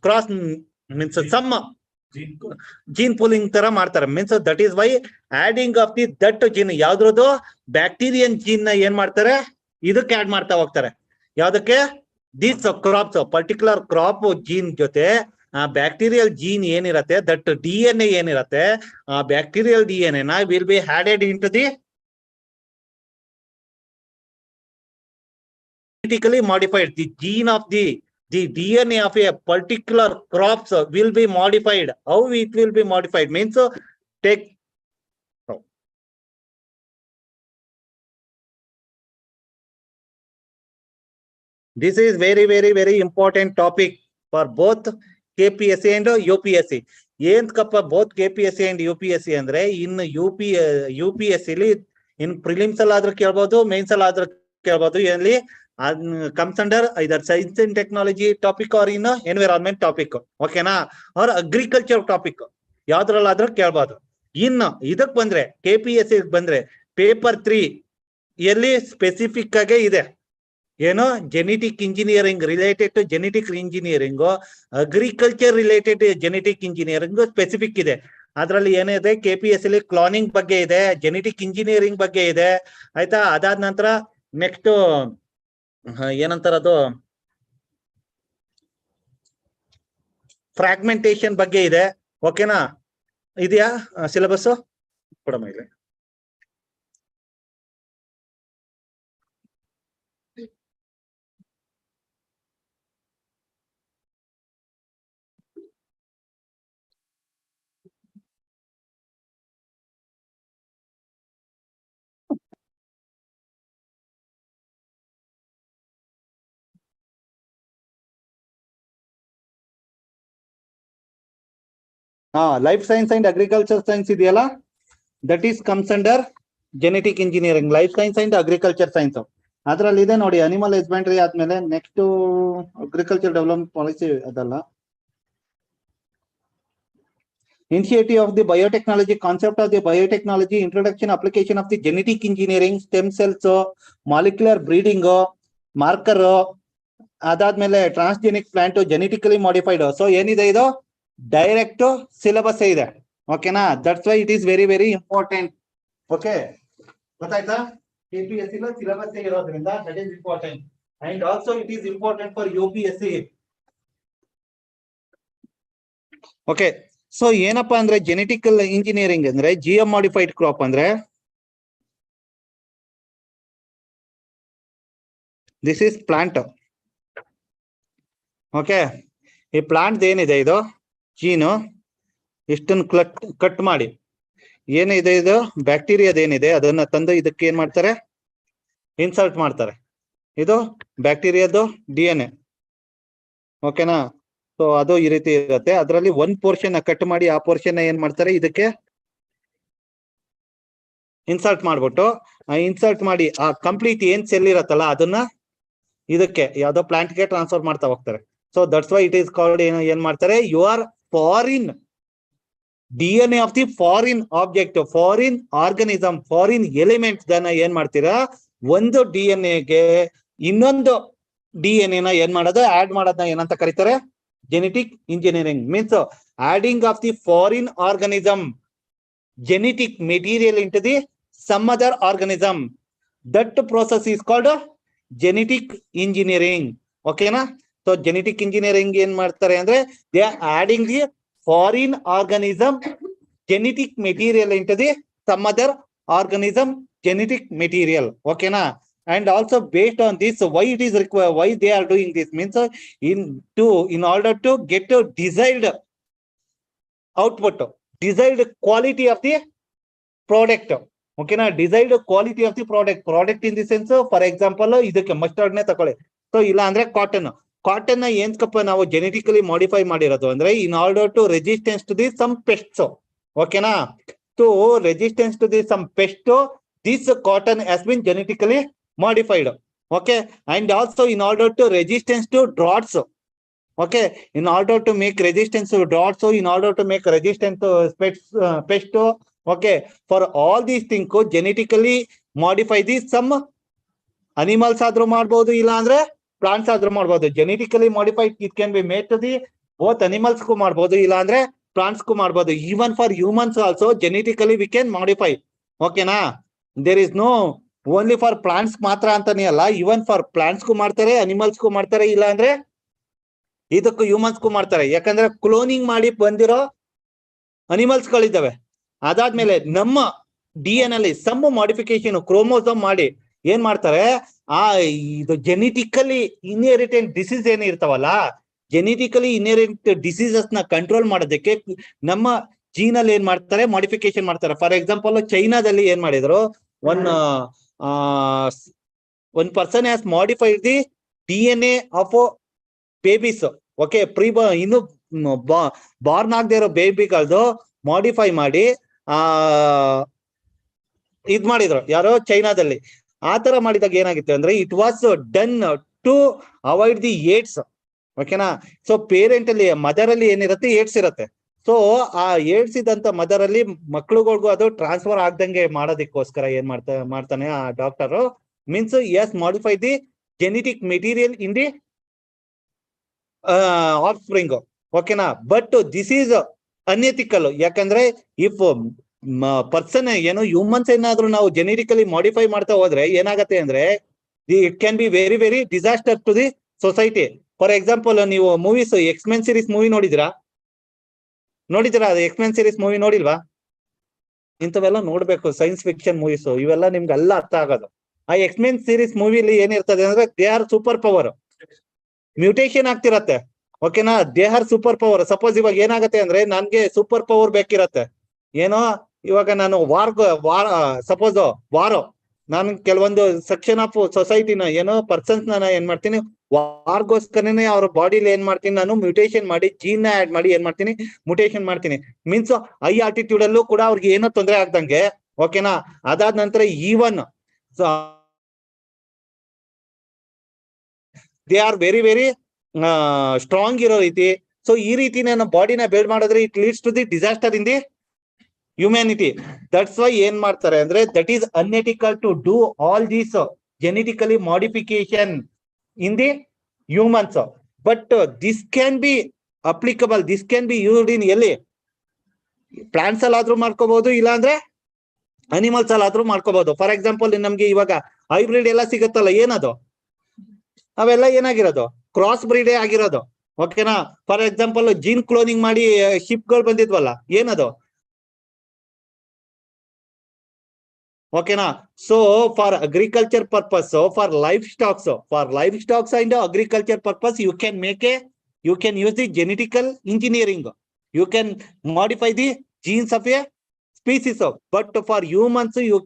cross means some gene pooling ತರ ಮಾಡ್ತಾರೆ. Means that is why adding of the that gene, ಯಾವ್ದ್ರದ್ದು ಬ್ಯಾಕ್ಟೀರಿಯನ್ ಜೀನ್ ನ ಏನ್ ಮಾಡ್ತಾರೆ, ಇದಕ್ಕೆ ಆಡ್ ಮಾಡ್ತಾ ಹೋಗ್ತಾರೆ. ಯಾವ್ದಕ್ಕೆ? This crops, particular crop gene ಜೊತೆ ಆ ಬ್ಯಾಕ್ಟೀರಿಯಲ್ ಜೀನ್ ಏನಿರತ್ತೆ, ದಟ್ DNA ಏನಿರತ್ತೆ, ಆ ಬ್ಯಾಕ್ಟೀರಿಯಲ್ DNA ನ will be added in to the genetically modified. The gene of the DNA of a particular crops will be modified. How it will be modified means, take this is very important topic for both KPSC and UPSC. ಏನಕ್ಕಪ್ಪ both KPSC and UPSC ಅಂದ್ರೆ, ಇನ್ನು UPSC li in prelims ಅಲ್ಲಿ ಆದ್ರೂ ಕೇಳ್ಬೋದು, mains ಅಲ್ಲಿ ಆದ್ರೂ ಕೇಳ್ಬೋದು. ಎಲ್ಲಿ comes under either science and technology topic or in environment topic. ಓಕೆನಾ? or agriculture topic, ಯಾವ್ದ್ರಲ್ಲಾದ್ರೂ ಕೇಳ್ಬೋದು. ಇನ್ನು ಇದಕ್ ಬಂದ್ರೆ, KPSC ಬಂದ್ರೆ ಪೇಪರ್ 3 ಎಲ್ಲಿ ಸ್ಪೆಸಿಫಿಕ್ ಆಗಿ ಇದೆ, ಏನು, genetic engineering related to genetic engineering, agriculture related genetic engineering specific ಇದೆ. ಅದ್ರಲ್ಲಿ ಏನಿದೆ, KPSC ಅಲ್ಲಿ ಕ್ಲಾನಿಂಗ್ ಬಗ್ಗೆ ಇದೆ, ಜೆನೆಟಿಕ್ ಇಂಜಿನಿಯರಿಂಗ್ ಬಗ್ಗೆ ಇದೆ. ಆಯ್ತಾ? ಅದಾದ ನಂತರ ನೆಕ್ಸ್ಟ್ ಏನಂತಾರ ಅದು, ಫ್ರಾಗ್ಮೆಂಟೇಶನ್ ಬಗ್ಗೆ ಇದೆ. ಓಕೆನಾ? ಇದೆಯಾ ಸಿಲೆಬಸ್? ಕೊಡಮ್ಮ ಇಲ್ಲಿ. Life science and agriculture science ಇದೆಯಲ್ಲ, that is comes under genetic engineering, life science and agriculture science ಅದ್ರಲ್ಲಿ ಇದೆ ನೋಡಿ. ಅನಿಮಲ್ ಹಸ್ಬೆಂಡ್ರಿ ಆದ್ಮೇಲೆ ನೆಕ್ಸ್ಟ್ ಅಗ್ರಿಕಲ್ಚರ್ ಡೆವಲಪ್ಮೆಂಟ್ ಪಾಲಿಸಿ ಅದಲ್ಲ. Initiative of the biotechnology, concept of the biotechnology, introduction, application of the genetic engineering, stem cells, molecular breeding, marker, ಅದಾದ್ಮೇಲೆ transgenic plant, genetically modified. So ಏನಿದೆ ಇದು direct syllabus ಇದೆ. ಓಕೆನಾ, that's why it is very very important. Okay, ಗೊತ್ತಾಯ್ತಾ? KPSC syllabus ಇರೋದ್ರಿಂದ that is important. And also it is important for UPSC. Okay, so ಏನಪ್ಪಾ ಅಂದ್ರೆ genetical engineering ಅಂದ್ರೆ GM modified crop ಅಂದ್ರೆ ದಿಸ್ ಇಸ್ ಪ್ಲಾಂಟ್. ಓಕೆ, ಈ plant ಏನಿದೆ ಇದು ಜೀನು ಇಷ್ಟನ್ನು ಕಟ್ ಮಾಡಿ ಏನಿದೆ ಇದು ಬ್ಯಾಕ್ಟೀರಿಯಾದೇನಿದೆ ಅದನ್ನ ತಂದು ಇದಕ್ಕೆ ಏನ್ ಮಾಡ್ತಾರೆ, ಇನ್ಸರ್ಟ್ ಮಾಡ್ತಾರೆ. ಇದು ಬ್ಯಾಕ್ಟೀರಿಯಾದು DNA. ಓಕೆನಾ, ಸೊ ಅದು ಈ ರೀತಿ ಇರುತ್ತೆ. ಅದರಲ್ಲಿ ಒಂದ್ ಪೋರ್ಷನ್ ಕಟ್ ಮಾಡಿ ಆ ಪೋರ್ಷನ್ ಏನ್ ಮಾಡ್ತಾರೆ ಇದಕ್ಕೆ ಇನ್ಸರ್ಟ್ ಮಾಡ್ಬಿಟ್ಟು ಇನ್ಸರ್ಟ್ ಮಾಡಿ ಆ ಕಂಪ್ಲೀಟ್ ಏನ್ ಸೆಲ್ ಇರತ್ತಲ್ಲ ಅದನ್ನ ಇದಕ್ಕೆ ಯಾವ್ದೋ ಪ್ಲಾಂಟ್ ಗೆ ಟ್ರಾನ್ಸ್ಫರ್ ಮಾಡ್ತಾ ಹೋಗ್ತಾರೆ. So that's why it is called ಏನ್ ಮಾಡ್ತಾರೆ, you are foreign DNA of the foreign object, foreign organism, foreign elements ದನ್ನ ಏನ್ ಮಾಡ್ತೀರಾ, ಒಂದು DNA ಇನ್ನೊಂದು DNA ಏನ್ ಮಾಡೋದು, ಆಡ್ ಮಾಡೋದನ್ನ ಏನಂತ ಕರೀತಾರೆ, genetic engineering. Means adding of the foreign organism genetic material into the some other organism. That process is called genetic engineering. Okay na? So genetic engineering ಏನ್ ಮಾಡ್ತಾರೆ ಅಂದ್ರೆ they are adding the foreign organism genetic material into the some other organism genetic material. Okay na? And also based on this, why it is required, why they are doing this means in order to get a desired output, desired quality of the product. Okay na, desired quality of the product in the sense, for example ಇದಕ್ಕೆ mustard ನೇ ತಕೊಳ್ಳಿ. So ಇಲ್ಲ ಅಂದ್ರೆ cotton ಏನ್ಕಪ್ಪ ನಾವು genetically modify ಮಾಡಿರೋದು ಅಂದ್ರೆ in order to resistance to the some pests. ಓಕೆನಾ, to resistance to the some pest this cotton has been genetically modified. Okay, and also in order to resistance to droughts. Okay, in order to make resistance to droughts, so in order to make resistance to pest. Okay, for all these things genetically modify these some animals adru ಮಾಡಬಹುದು, ಇಲ್ಲ ಅಂದ್ರೆ plants adru ಮಾಡಬಹುದು. Genetically modified it can be made to the both animals ku ಮಾಡಬಹುದು, ಇಲ್ಲ ಅಂದ್ರೆ plants ku ಮಾಡಬಹುದು. Even for humans also genetically we can modify. Okay na, there is no only for plants ಮಾತ್ರ ಅಂತಾನೆ ಅಲ್ಲ, ಇವನ್ for plants ಗೂ ಮಾಡ್ತಾರೆ, animals ಗೂ ಮಾಡ್ತಾರೆ, ಇಲ್ಲ ಅಂದ್ರೆ ಇದಕ್ಕೂ ಹ್ಯೂಮನ್ಸ್ ಗೂ ಮಾಡ್ತಾರೆ. ಯಾಕಂದ್ರೆ ಕ್ಲೋನಿಂಗ್ ಮಾಡಿ ಬಂದಿರೋ ಅನಿಮಲ್ಸ್ ಗಳಿದ್ದಾವೆ. ಅದಾದ್ಮೇಲೆ ನಮ್ಮ DNA ಅಲ್ಲಿ ಸಮ್ ಮಾಡಿಫಿಕೇಶನ್ ಕ್ರೋಮೋಸೋಮ್ ಮಾಡಿ ಏನ್ ಮಾಡ್ತಾರೆ, ಆ ಇದು ಜೆನೆಟಿಕಲಿ ಇನ್ಹೆರಿಟೆಂಟ್ ಡಿಸೀಸ್ ಏನ್ ಇರ್ತಾವಲ್ಲ, ಜೆನೆಟಿಕಲಿ ಇನ್ಹೆರಿಟೆಂಟ್ ಡಿಸೀಸಸ್ ನ ಕಂಟ್ರೋಲ್ ಮಾಡೋದಕ್ಕೆ ನಮ್ಮ ಜೀನ್ ಅಲ್ಲಿ ಏನ್ ಮಾಡ್ತಾರೆ, ಮಾಡಿಫಿಕೇಶನ್ ಮಾಡ್ತಾರೆ. ಫಾರ್ ಎಕ್ಸಾಂಪಲ್ ಚೈನಾದಲ್ಲಿ ಏನ್ ಮಾಡಿದ್ರು, one person has modified the DNA of babies. Okay, ಇನ್ನು ಬಾರ್ನ್ ಆಗದೆ ಇರೋ ಬೇಬಿಗಳದು ಮಾಡಿಫೈ ಮಾಡಿ ಇದ್ ಮಾಡಿದ್ರು ಯಾರೋ ಚೈನಾದಲ್ಲಿ. ಆ ತರ ಮಾಡಿದಾಗ ಏನಾಗಿತ್ತು ಅಂದ್ರೆ it was done to avoid the AIDS. ಓಕೆನಾ, ಸೊ ಪೇರೆಂಟ್ ಅಲ್ಲಿ ಮದರ್ ಅಲ್ಲಿ ಏನಿರುತ್ತೆ, ಏಡ್ಸ್ ಇರುತ್ತೆ. ಸೊ ಆ ಏಡ್ಸ್ ಇದ್ದಂತ ಮದರ್ ಅಲ್ಲಿ ಮಕ್ಳುಗಳಿಗೂ ಅದು ಟ್ರಾನ್ಸ್ಫರ್ ಆಗ್ದಂಗೆ ಮಾಡೋದಕ್ಕೋಸ್ಕರ ಏನ್ ಮಾಡ್ತಾನೆ ಆ doctor, means is modify the genetic material in the offspring. ಓಕೆನಾ, ಬಟ್ ದಿಸ್ ಈಸ್ ಅನ್ಎಥಿಕಲ್. ಯಾಕಂದ್ರೆ ಇಫ್ ಪರ್ಸನ್ ಏನು ಹ್ಯೂಮನ್ಸ್ ಏನಾದ್ರು ನಾವು ಜೆನೆಟಿಕಲಿ ಮಾಡಿಫೈ ಮಾಡ್ತಾ ಹೋದ್ರೆ ಏನಾಗತ್ತೆ ಅಂದ್ರೆ it can be very very disaster to the society. For example ನೀವು ಮೂವೀಸ್ ಎಕ್ಸ್ಮೆನ್ ಸೀರೀಸ್ ಮೂವಿ ನೋಡಿದಿರಾ? ಅದು ಎಕ್ಸ್ಮೆನ್ ಸೀರೀಸ್ ಮೂವಿ ನೋಡಿಲ್ವಾ? ಇಂಥವೆಲ್ಲ ನೋಡ್ಬೇಕು, ಸೈನ್ಸ್ ಫಿಕ್ಷನ್ ಮೂವೀಸ್ ಇವೆಲ್ಲ ನಿಮ್ಗೆಲ್ಲ ಅರ್ಥ ಆಗೋದು. ಆ ಎಕ್ಸ್ಮೆನ್ ಸೀರೀಸ್ ಮೂವಿಲಿ ಏನಿರ್ತದೆ ಅಂದ್ರೆ they are super power, mutation ಆಗ್ತಿರತ್ತೆ. ಓಕೆನಾ, they are super power. Suppose ಇವಾಗ ಏನಾಗತ್ತೆ ಅಂದ್ರೆ ನನ್ಗೆ ಸೂಪರ್ ಪವರ್ ಬೇಕಿರತ್ತೆ, ಏನೋ ಇವಾಗ ನಾನು ಸಪೋಸ್ ನಾನು ಕೆಲವೊಂದು ಸೆಕ್ಷನ್ ಆಫ್ ಸೊಸೈಟಿನ ಏನೋ ಪರ್ಸನ್ಸ್ ನಾನು ಏನ್ ಮಾಡ್ತೀನಿ, ವಾರ್ಗೋಸ್ಕರನೇ ಅವ್ರ ಬಾಡಿಲಿ ಏನ್ ಮಾಡ್ತೀನಿ, ನಾನು ಮ್ಯೂಟೇಶನ್ ಮಾಡಿ ಜೀನ್ ಆಡ್ ಮಾಡಿ ಏನ್ ಮಾಡ್ತೀನಿ, ಮ್ಯೂಟೇಶನ್ ಮಾಡ್ತೀನಿ. ಮೀನ್ಸ್ ಹೈ ಆಟಿಟ್ಯೂಡ್ ಅಲ್ಲೂ ಕೂಡ ಅವ್ರಿಗೆ ಏನೋ ತೊಂದರೆ ಆಗ್ದಂಗೆ ಓಕೆನಾ. ಅದಾದ ನಂತರ E1 they are very very strong ಇರೋ ರೀತಿ. ಸೊ ಈ ರೀತಿ ನಮ್ಮ ಬಾಡಿನ ಬಿಲ್ಡ್ ಮಾಡಿದ್ರೆ it leads to the disaster in the humanity. That's why ಏನ್ ಮಾಡ್ತಾರೆ ಅಂದ್ರೆ that is unethical to do all these genetically modification in the humans, but this can be applicable, this can be used in ಎಲ್ಲಿ plants ಅಲ್ಲಾದ್ರೂ ಮಾಡ್ಕೋಬಹುದು, ಇಲ್ಲ ಅಂದ್ರೆ animals ಅಲ್ಲಾದ್ರೂ ಮಾಡ್ಕೋಬಹುದು. For example ನಮ್ಗೆ ಇವಾಗ ಹೈಬ್ರಿಡ್ ಎಲ್ಲ ಸಿಗುತ್ತಲ್ಲ, ಏನದು ಅವೆಲ್ಲ ಏನಾಗಿರೋದು ಕ್ರಾಸ್ ಬ್ರೀಡೇ ಆಗಿರೋದು. ಓಕೆನಾ. ಫಾರ್ ಎಕ್ಸಾಂಪಲ್ ಜೀನ್ ಕ್ಲೋನಿಂಗ್ ಮಾಡಿ ಶಿಪ್ಗಳು ಬಂದಿದ್ವಲ್ಲ, ಏನದು ಓಕೆನಾ. So for agriculture purpose, for life stocks and agriculture purpose you can use the genetical engineering, you can modify the genes of a species, but for humans you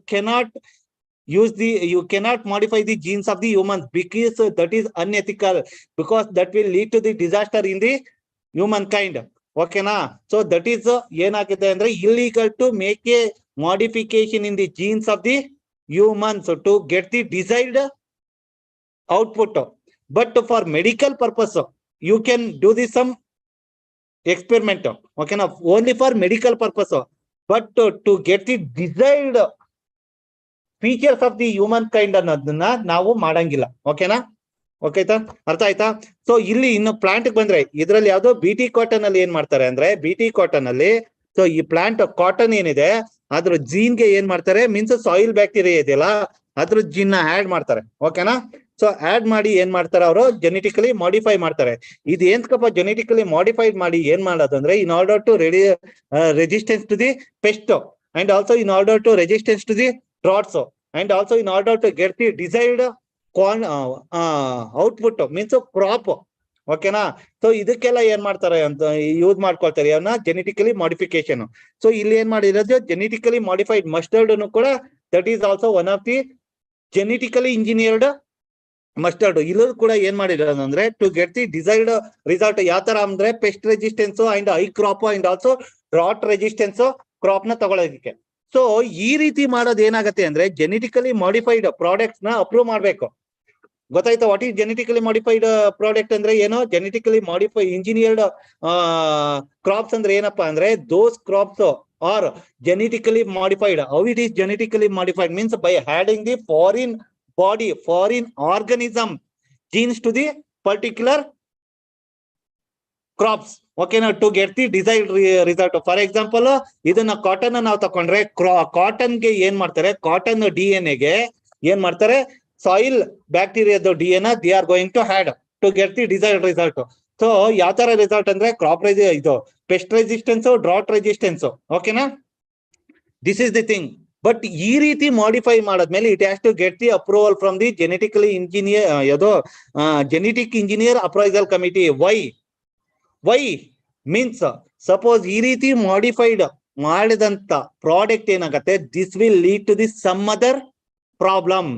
cannot modify the genes of the humans, because that is unethical, because that will lead to the disaster in the humankind. ಓಕೆನಾ. So that is ಏನಾಗಿದೆ ಅಂದ್ರೆ illegal to make a modification in the genes of the humans to get the desired output, but for medical purpose you can do this some experiment. ಓಕೆನಾ. only for medical purpose, but to get the desired features of the human kind ಅನ್ನೋದನ್ನ ನಾವು ಮಾಡಂಗಿಲ್ಲ. ಓಕೆನಾ. Okay ಆಯ್ತಾ, ಅರ್ಥ ಆಯ್ತಾ. So ಇಲ್ಲಿ ಇನ್ನು ಪ್ಲಾಂಟ್ ಬಂದ್ರೆ ಇದ್ರಲ್ಲಿ ಯಾವ್ದೋ BT ಕಾಟನ್ ಅಲ್ಲಿ ಏನ್ ಮಾಡ್ತಾರೆ ಅಂದ್ರೆ BT ಕಾಟನ್ ಅಲ್ಲಿ, ಸೊ ಈ ಪ್ಲಾಂಟ್ ಕಾಟನ್ ಏನಿದೆ ಅದ್ರ ಜೀನ್ ಗೆ ಏನ್ ಮಾಡ್ತಾರೆ ಮೀನ್ಸ್ ಸಾಯಿಲ್ ಬ್ಯಾಕ್ಟೀರಿಯಾ ಇದೆಯಲ್ಲ ಅದ್ರ ಜೀನ್ ನ ಆಡ್ ಮಾಡ್ತಾರೆ. ಓಕೆನಾ. ಸೊ ಆಡ್ ಮಾಡಿ ಏನ್ ಮಾಡ್ತಾರೆ ಅವರು ಜೆನೆಟಿಕಲಿ ಮಾಡಿಫೈ ಮಾಡ್ತಾರೆ. ಇದು ಏನ್ಕಪ್ಪ ಜೆನೆಟಿಕಲಿ ಮಾಡಿಫೈಡ್ ಮಾಡಿ ಏನ್ ಮಾಡೋದು ಅಂದ್ರೆ in order to resistance to the pest, and also in order to resistance to the droughts, and also in order to get the desired output means crop. ಓಕೆನಾ. So ಇದಕ್ಕೆಲ್ಲ ಏನ್ ಮಾಡ್ತಾರೆ ಅಂತ ಯೂಸ್ ಮಾಡ್ಕೊಳ್ತಾರೆ ಅವನ್ನ ಜೆನೆಟಿಕಲಿ ಮಾಡಿಫಿಕೇಶನ್. ಸೊ ಇಲ್ಲಿ ಏನ್ ಮಾಡಿರೋದು ಜೆನೆಟಿಕಲಿ ಮಾಡಿಫೈಡ್ ಮಸ್ಟರ್ಡ್ ಕೂಡ that is also one of the genetically engineered mustard. ಇಲ್ಲೂ ಕೂಡ ಏನ್ ಮಾಡಿರೋದು ಅಂದ್ರೆ to get the desired result. ಯಾವ ತರ ಅಂದ್ರೆ pest resistance and high crop and also drought resistance crop ನ ತಗೊಳ್ಳೋದಕ್ಕೆ. ಸೊ ಈ ರೀತಿ ಮಾಡೋದು ಏನಾಗುತ್ತೆ ಅಂದ್ರೆ ಜೆನೆಟಿಕಲಿ ಮಾಡಿಫೈಡ್ ಪ್ರಾಡಕ್ಟ್ಸ್ ನ ಅಪ್ರೂವ್ ಮಾಡ್ಬೇಕು. ಗೊತ್ತಾಯ್ತಾ what is genetically modified product ಅಂದ್ರೆ ಏನು? ಜೆನೆಟಿಕಲಿ ಮಾಡಿಫೈ ಇಂಜಿನಿಯರ್ಡ್ ಕ್ರಾಪ್ಸ್ ಅಂದ್ರೆ ಏನಪ್ಪಾ ಅಂದ್ರೆ ದೋಸ್ crops are genetically modified. How it is genetically modified means by adding the foreign organism genes to the particular crops. ಓಕೆನಾ. To get the desired result. For example ಇದನ್ನ cotton ನಾವು ತಕೊಂಡ್ರೆ cotton ಗೆ ಏನ್ ಮಾಡ್ತಾರೆ, ಕಾಟನ್ DNA ಗೆ ಏನ್ ಮಾಡ್ತಾರೆ ಸಾಯಿಲ್ ಬ್ಯಾಕ್ಟೀರಿಯಾದ DNA they are going to had to get the desired result. So ಯಾವ ತರ ರಿಸಲ್ಟ್ ಅಂದ್ರೆ ಕ್ರಾಪ್ ಇದು ಪೆಸ್ಟ್ ರೆಸಿಸ್ಟೆನ್ಸ್, ಡ್ರಾಟ್ ರೆಸಿಸ್ಟೆನ್ಸ್. ಓಕೆನಾ. This is the thing. But ಈ ರೀತಿ ಮಾಡಿಫೈ ಮಾಡಾದ್ಮೇಲೆ it has to get the approval from the genetically engineer genetic engineer appraisal committee. Why means suppose ಈ ರೀತಿ ಮಾಡಿಫೈಡ್ ಮಾಡಿದಂತ ಪ್ರಾಡಕ್ಟ್ ಏನಾಗತ್ತೆ, this will lead to the some other problem.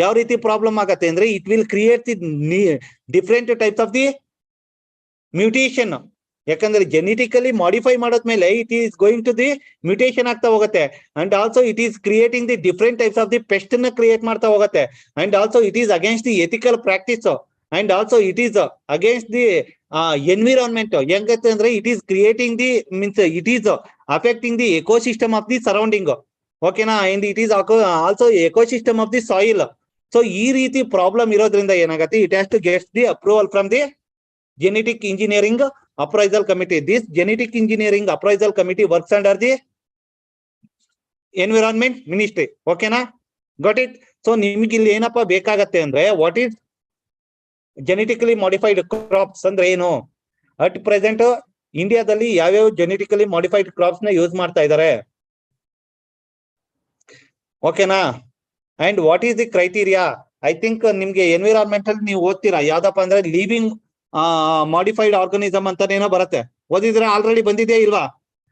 ಯಾವ ರೀತಿ problem ಆಗತ್ತೆ ಅಂದ್ರೆ it will create the different types of the mutation. ಯಾಕಂದ್ರೆ genetically modify ಮಾಡೋದ್ಮೇಲೆ it is going to the mutation ಆಗ್ತಾ ಹೋಗುತ್ತೆ. And also it is creating the different types of the pest ನ create ಮಾಡ್ತಾ ಹೋಗುತ್ತೆ. And also it is against the ethical practice. And also it is against the environment. ಹೆಂಗತ್ತೆ ಅಂದ್ರೆ it is creating the means it is affecting the ecosystem of the surrounding. ಓಕೆನಾ. And it is also ecosystem of the soil. So ಈ ರೀತಿ problem ಇರೋದ್ರಿಂದ ಏನಾಗತ್ತೆ, it has to get the approval from the genetic engineering appraisal committee. This genetic engineering appraisal committee works under the environment ministry. Okay na, got it. So ನಿಮಗೆ ಇಲ್ಲಿ ಏನಪ್ಪಾ ಬೇಕಾಗತ್ತೆ ಅಂದ್ರೆ what is genetically modified crops ಅಂದ್ರೆ ಏನು? At present ಇಂಡಿಯಾದಲ್ಲಿ ಯಾವ್ಯಾವ genetically modified crops ನ ಯೂಸ್ ಮಾಡ್ತಾ ಇದ್ದಾರೆ? ಓಕೆನಾ. And what is the criteria? I think ನಿಮ್ಗೆ ಎನ್ವಿರಾನ್ಮೆಂಟಲ್ ನೀವು ಓದ್ತೀರಾ, ಯಾವ್ದಪ್ಪ ಅಂದ್ರೆ ಲಿವಿಂಗ್ ಮಾಡಿಫೈಡ್ ಆರ್ಗನಿಸಮ್ ಅಂತಾನೇನೋ ಬರುತ್ತೆ. ಓದಿದ್ರೆ ಆಲ್ರೆಡಿ ಬಂದಿದೆಯಾ ಇಲ್ವಾ?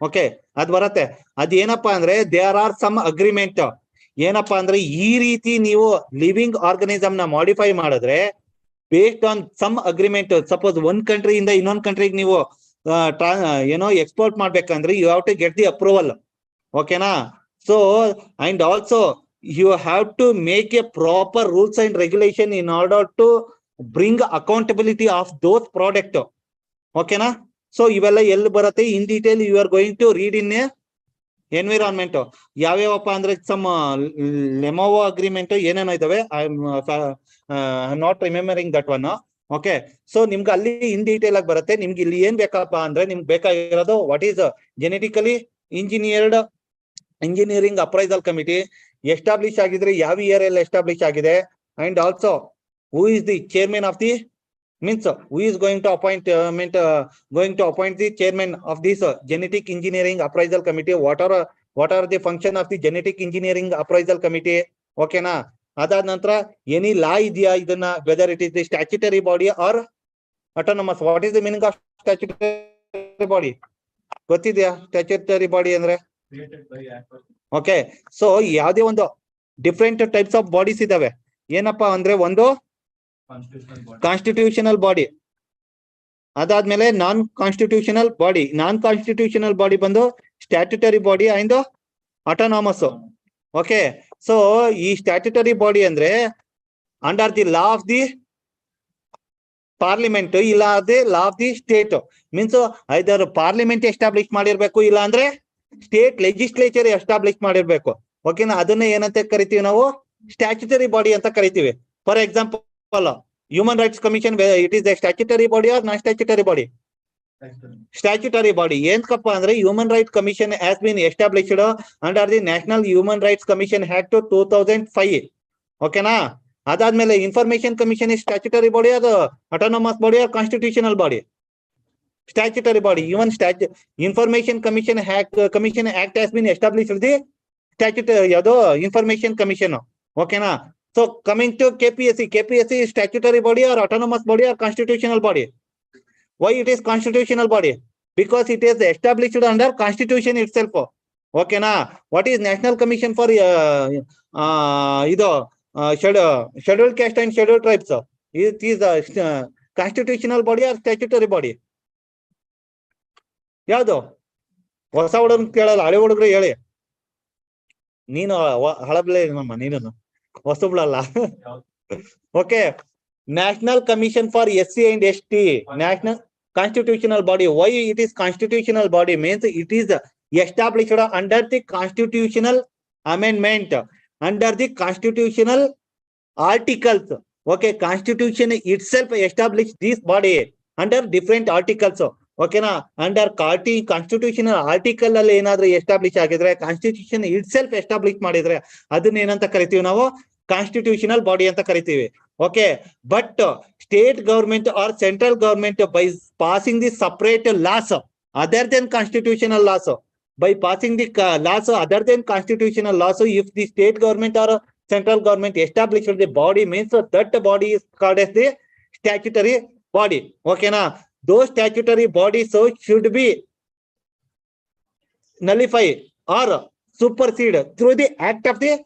ಓಕೆ, ಅದ್ ಬರತ್ತೆ. ಅದೇನಪ್ಪಾ ಅಂದ್ರೆ ದೇರ್ ಆರ್ ಸಮ್ ಅಗ್ರಿಮೆಂಟ್. ಏನಪ್ಪಾ ಅಂದ್ರೆ ಈ ರೀತಿ ನೀವು ಲಿವಿಂಗ್ ಆರ್ಗನಿಸಮ್ ನ ಮಾಡಿಫೈ ಮಾಡಿದ್ರೆ based on some agreement. Suppose ಒಂದ್ ಕಂಟ್ರಿಯಿಂದ ಇನ್ನೊಂದ್ ಕಂಟ್ರಿಗೆ ನೀವು ಏನೋ ಎಕ್ಸ್ಪೋರ್ಟ್ ಮಾಡ್ಬೇಕಂದ್ರೆ you have to get the approval. ಓಕೆನಾ. So, and also you have to make a proper rules and regulation in order to bring accountability of those product. Okay na? So ಇವೆಲ್ಲ ಎಲ್ಲಿ ಬರುತ್ತೆ in detail you are going to read in a environment ಯಾವ್ಯಾವಪ್ಪ ಅಂದ್ರೆ some ಲೆಮೋವೋ agreement ಏನೇನೋ ಇದಾವೆ. I am not remembering that one. Okay, so ನಿಮ್ಗೆ ಅಲ್ಲಿ ಇನ್ ಡೀಟೇಲ್ ಆಗಿ ಬರುತ್ತೆ. ನಿಮ್ಗೆ ಇಲ್ಲಿ ಏನ್ ಬೇಕಪ್ಪ ಅಂದ್ರೆ ನಿಮ್ಗೆ ಬೇಕಾಗಿರೋದು what is genetically engineering appraisal committee establish ಆಗಿದ್ರೆ ಯಾವ ಇಯರ್ ಅಲ್ಲಿ ಎಸ್ಟಾಬ್ಲಿಷ್ ಆಗಿದೆ, and also who is the chairman of the means who is going to appoint the chairman of this genetic engineering appraisal committee. What are the function of the genetic engineering appraisal committee? Okay na? ಅದಾದ ನಂತರ any law ಇದೆಯಾ ಇದನ್ನ, whether it is the statutory body or autonomous. What is the meaning of statutory body? ಗೊತ್ತಿದೆಯಾ statutory body ಅಂದ್ರೆ? created by act of okay, so ಯಾವುದೇ ಒಂದು different types of bodies ಇದಾವೆ. ಏನಪ್ಪಾ ಅಂದ್ರೆ ಒಂದು constitutional body. ಕಾನ್ಸ್ಟಿಟ್ಯೂಷನಲ್ ಬಾಡಿ, ಅದಾದ್ಮೇಲೆ ನಾನ್ constitutional body ಬಂದು statutory body and autonomous. Okay, so ಈ ಸ್ಟ್ಯಾಟ್ಯುಟರಿ ಬಾಡಿ ಅಂದ್ರೆ under the law of the parliament, ಇಲ್ಲ ಅದೇ ಲಾ of the state. Means either parliament establish ಮಾಡಿರ್ಬೇಕು, ಇಲ್ಲ ಅಂದ್ರೆ ಸ್ಟೇಟ್ ಲೆಜಿಸ್ಲೇಚರ್ ಎಸ್ಟಾಬ್ಲಿಷ್ ಮಾಡಿರ್ಬೇಕು. ಓಕೆನಾ? ಅದನ್ನ ಏನಂತ ಕರಿತೀವಿ ನಾವು? ಸ್ಟ್ಯಾಚ್ಯುಟರಿ ಬಾಡಿ ಅಂತ ಕರಿತೀವಿ. For example human rights commission, it is a statutory body or non statutory body? Statutory body. ಏನಕ್ಕಪ್ಪ ಅಂದ್ರೆ human rights commission has been established under the national human rights commission act 2005. ಓಕೆನಾ? ಅದಾದ್ಮೇಲೆ information commission is statutory body, ಅದು autonomous body or constitutional body? Statutory body. Even information commission act has been established the statutory, ಯಾವುದು information commission. ಓಕೆನಾ? So coming to KPSC is statutory body or autonomous body or constitutional body? Why it is constitutional body? Because it is established under constitution itself. Okay na? What is National Commission for scheduled caste and scheduled tribes? It is a constitutional body or statutory body? ಯಾವ್ದು? ಹೊಸ ಹುಡುಗನ್ ಕೇಳಲ್ಲ, ಹಳೆ ಹುಡುಗರು ಹೇಳಿ. ನೀನು ಹಳಬ್ಲೆ ನಮ್ಮ ನೀನು ಹೊಸಬ್ಳಲ್ಲ. Okay, national commission for SC and ST, national constitutional body. Why it is constitutional body? Means it is established under the constitutional amendment, under the constitutional articles. Okay, constitution itself establish this body under different articles. ಓಕೆನಾ? Under constitutional article ಅಲ್ಲಿ ಏನಾದ್ರೂ establish ಆಗಿದ್ರೆ, constitution itself establish ಮಾಡಿದ್ರೆ ಅದನ್ನ ಏನಂತ ಕರಿತೀವಿ ನಾವು? Constitutional body ಅಂತ ಕರಿತೀವಿ. Okay, but state government or central government by passing the separate laws other than constitutional laws, by passing the laws other than constitutional laws, if the state government or central government established the body, means that body is called as the statutory body. Okay na? Those statutory bodies should be nullify or supersede through the act of the